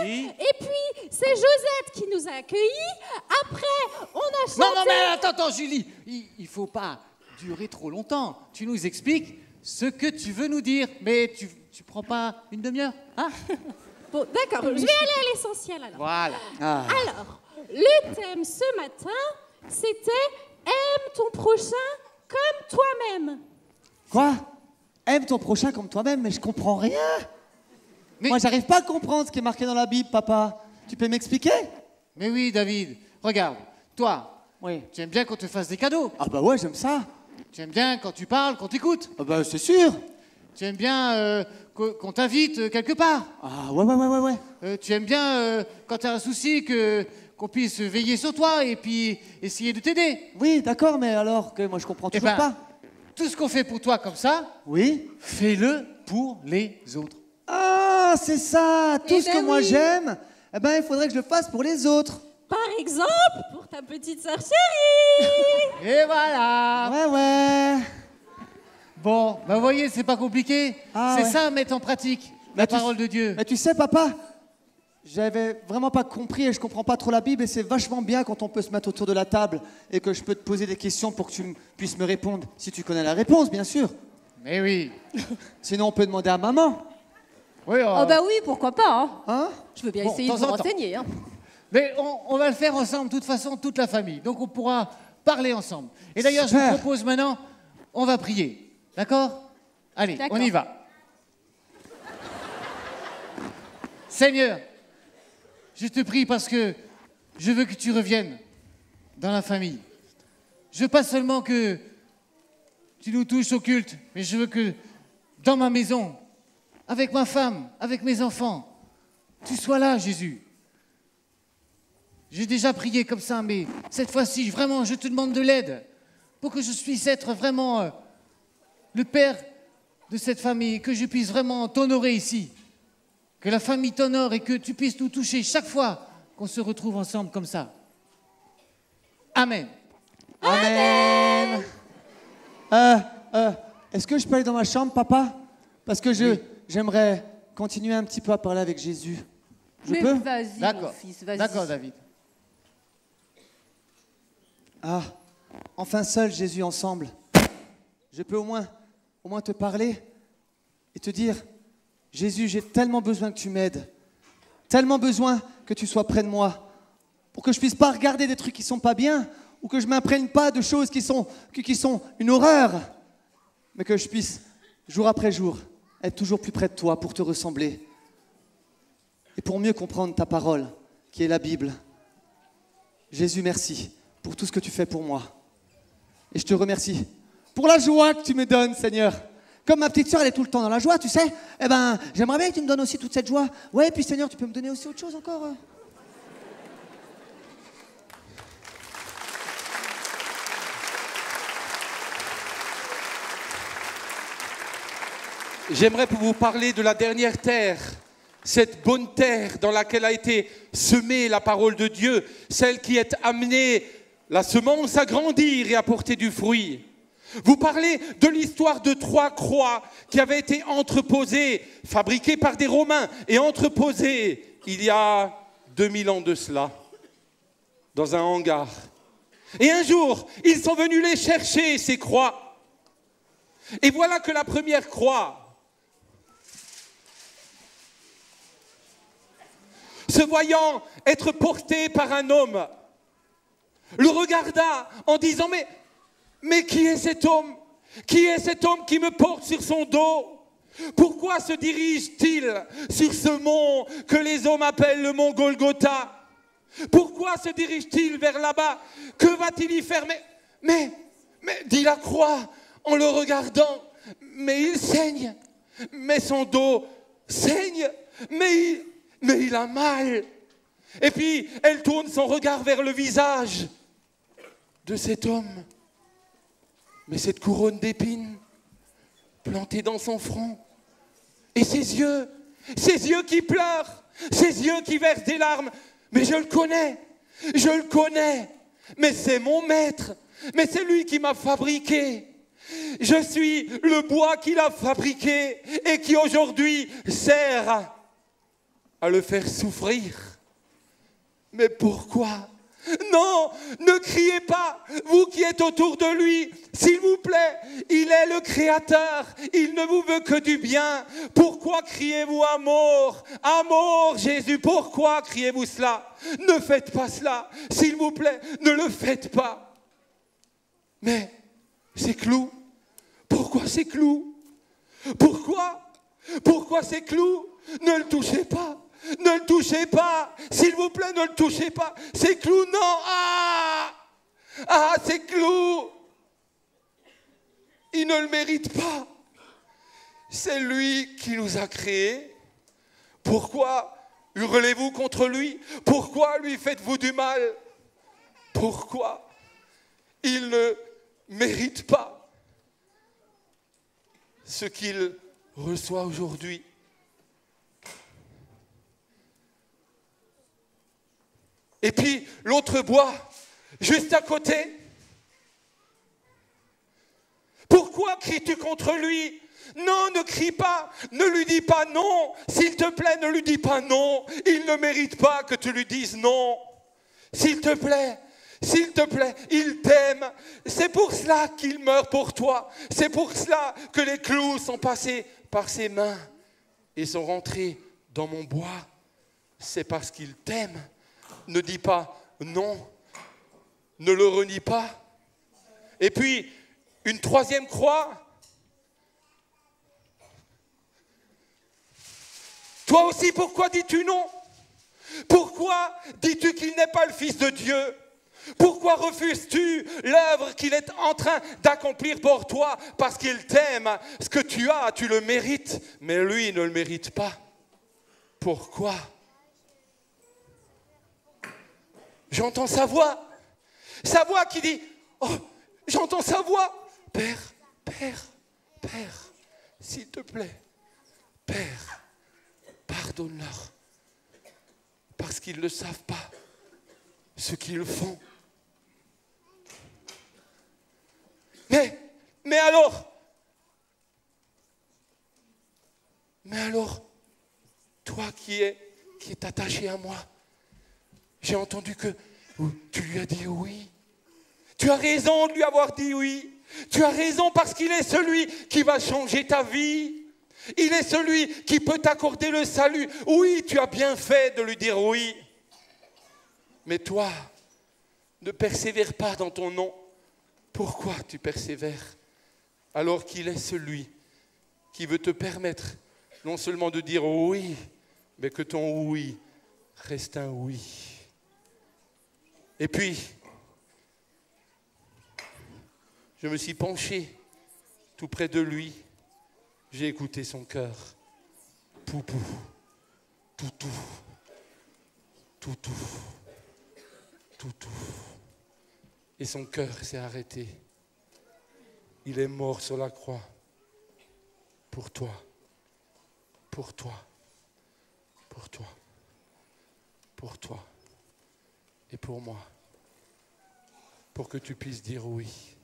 Speaker 13: et puis c'est Josette qui nous a accueillis. Après, on a chanté...
Speaker 11: Non, mais attends, Julie, il faut pas durer trop longtemps. Tu nous expliques ce que tu veux nous dire, mais tu prends pas une demi-heure, hein?
Speaker 13: Bon, d'accord, je vais aller à l'essentiel alors.
Speaker 11: Voilà.
Speaker 8: Ah.
Speaker 13: Alors, le thème ce matin, c'était « Aime ton prochain comme toi-même ».
Speaker 8: Quoi? Aime ton prochain comme toi-même, mais je comprends rien. Moi, j'arrive pas à comprendre ce qui est marqué dans la Bible, papa. Tu peux m'expliquer?
Speaker 11: Mais oui, David. Regarde, toi, tu aimes bien qu'on te fasse des cadeaux.
Speaker 8: Ah bah ouais, j'aime ça.
Speaker 11: Tu aimes bien quand tu parles, qu'on t'écoute.
Speaker 8: Ah bah c'est sûr.
Speaker 11: Tu aimes bien qu'on t'invite quelque part.
Speaker 8: Ah ouais.
Speaker 11: Tu aimes bien quand tu as un souci qu'on puisse veiller sur toi et puis essayer de t'aider.
Speaker 8: Oui, d'accord, mais alors que moi je comprends toujours pas.
Speaker 11: Tout ce qu'on fait pour toi comme ça, fais-le pour les autres.
Speaker 8: Ah, c'est ça. Tout ce que moi j'aime, eh ben il faudrait que je le fasse pour les autres.
Speaker 13: Par exemple, pour ta petite sœur chérie.
Speaker 11: Et voilà.
Speaker 8: Ouais.
Speaker 11: Bon, bah vous voyez, c'est pas compliqué. C'est ça, mettre en pratique la parole de Dieu.
Speaker 8: Mais tu sais, papa, j'avais vraiment pas compris et je comprends pas trop la Bible et c'est vachement bien quand on peut se mettre autour de la table et que je peux te poser des questions pour que tu puisses me répondre. Si tu connais la réponse, bien sûr.
Speaker 11: Mais oui.
Speaker 8: Sinon, on peut demander à maman.
Speaker 11: Oui,
Speaker 12: Oh bah oui, pourquoi pas,
Speaker 8: hein?
Speaker 12: Je veux bien essayer de vous renseigner. Hein.
Speaker 11: Mais on va le faire ensemble, de toute façon, toute la famille. Donc on pourra parler ensemble. Et d'ailleurs, je vous propose maintenant, on va prier. D'accord? Allez, on y va. Seigneur, je te prie parce que je veux que tu reviennes dans la famille. Je veux pas seulement que tu nous touches au culte, mais je veux que dans ma maison, avec ma femme, avec mes enfants, tu sois là, Jésus. J'ai déjà prié comme ça, mais cette fois-ci, vraiment, je te demande de l'aide pour que je puisse être vraiment le père de cette famille, que je puisse vraiment t'honorer ici, que la famille t'honore et que tu puisses nous toucher chaque fois qu'on se retrouve ensemble comme ça. Amen.
Speaker 8: Amen. Est-ce que je peux aller dans ma chambre, papa? Parce que j'aimerais continuer un petit peu à parler avec Jésus. Je peux?
Speaker 12: Vas-y, mon fils, vas-y.
Speaker 11: D'accord, David.
Speaker 8: Ah, enfin seul, Jésus, ensemble. Je peux au moins te parler et te dire, Jésus, j'ai tellement besoin que tu m'aides, tellement besoin que tu sois près de moi, pour que je puisse pas regarder des trucs qui sont pas bien, ou que je m'imprègne pas de choses qui sont une horreur, mais que je puisse, jour après jour, être toujours plus près de toi pour te ressembler et pour mieux comprendre ta parole, qui est la Bible. Jésus, merci pour tout ce que tu fais pour moi. Et je te remercie pour la joie que tu me donnes, Seigneur. Comme ma petite sœur, elle est tout le temps dans la joie, tu sais. Eh ben, j'aimerais bien que tu me donnes aussi toute cette joie. Ouais, et puis Seigneur, tu peux me donner aussi autre chose encore.
Speaker 10: J'aimerais vous parler de la dernière terre, cette bonne terre dans laquelle a été semée la parole de Dieu, celle qui est amenée la semence à grandir et à porter du fruit. Vous parlez de l'histoire de 3 croix qui avaient été entreposées, fabriquées par des Romains et entreposées il y a 2000 ans de cela, dans un hangar. Et un jour, ils sont venus les chercher, ces croix. Et voilà que la première croix, se voyant être portée par un homme, le regarda en disant « Mais qui est cet homme? Qui est cet homme qui me porte sur son dos? Pourquoi se dirige-t-il sur ce mont que les hommes appellent le mont Golgotha? Pourquoi se dirige-t-il vers là-bas? Que va-t-il y faire? Mais, dit la croix en le regardant, mais il saigne, mais son dos saigne, mais il a mal. » Et puis, elle tourne son regard vers le visage de cet homme. Mais cette couronne d'épines plantée dans son front. Et ses yeux qui pleurent, ses yeux qui versent des larmes. Mais je le connais, mais c'est mon maître, mais c'est lui qui m'a fabriqué. Je suis le bois qu'il a fabriqué et qui aujourd'hui sert à le faire souffrir. Mais pourquoi? Non, ne criez pas, vous qui êtes autour de lui, s'il vous plaît, il est le Créateur, il ne vous veut que du bien. Pourquoi criez-vous à mort? À mort, Jésus, pourquoi criez-vous cela? Ne faites pas cela, s'il vous plaît, ne le faites pas. Mais ces clous, pourquoi ces clous? Pourquoi ces clous? Ne le touchez pas. Ne le touchez pas, s'il vous plaît, ne le touchez pas. Ces clous, non. Ces clous. Il ne le mérite pas. C'est lui qui nous a créés. Pourquoi hurlez-vous contre lui? Pourquoi lui faites-vous du mal? Pourquoi? Il ne mérite pas ce qu'il reçoit aujourd'hui. Et puis, l'autre bois, juste à côté. Pourquoi cries-tu contre lui? Non, ne crie pas, ne lui dis pas non. S'il te plaît, ne lui dis pas non. Il ne mérite pas que tu lui dises non. S'il te plaît, il t'aime. C'est pour cela qu'il meurt pour toi. C'est pour cela que les clous sont passés par ses mains et sont rentrés dans mon bois. C'est parce qu'il t'aime. Ne dis pas non, ne le renie pas. Et puis, une 3e croix. Toi aussi, pourquoi dis-tu non? Pourquoi dis-tu qu'il n'est pas le Fils de Dieu? Pourquoi refuses-tu l'œuvre qu'il est en train d'accomplir pour toi? Parce qu'il t'aime. Ce que tu as, tu le mérites, mais lui, il ne le mérite pas. Pourquoi? J'entends sa voix qui dit, oh, j'entends sa voix, Père, s'il te plaît, Père, pardonne-leur, parce qu'ils ne savent pas ce qu'ils font. Mais alors, toi qui es attaché à moi, j'ai entendu que tu lui as dit oui. Tu as raison de lui avoir dit oui. Tu as raison parce qu'il est celui qui va changer ta vie. Il est celui qui peut t'accorder le salut. Oui, tu as bien fait de lui dire oui. Mais toi, ne persévère pas dans ton non. Pourquoi tu persévères alors qu'il est celui qui veut te permettre non seulement de dire oui, mais que ton oui reste un oui. Et puis, je me suis penché tout près de lui. J'ai écouté son cœur. Poupou, toutou, toutou, toutou. Et son cœur s'est arrêté. Il est mort sur la croix pour toi pour toi, pour toi, pour toi et pour moi, pour que tu puisses dire oui.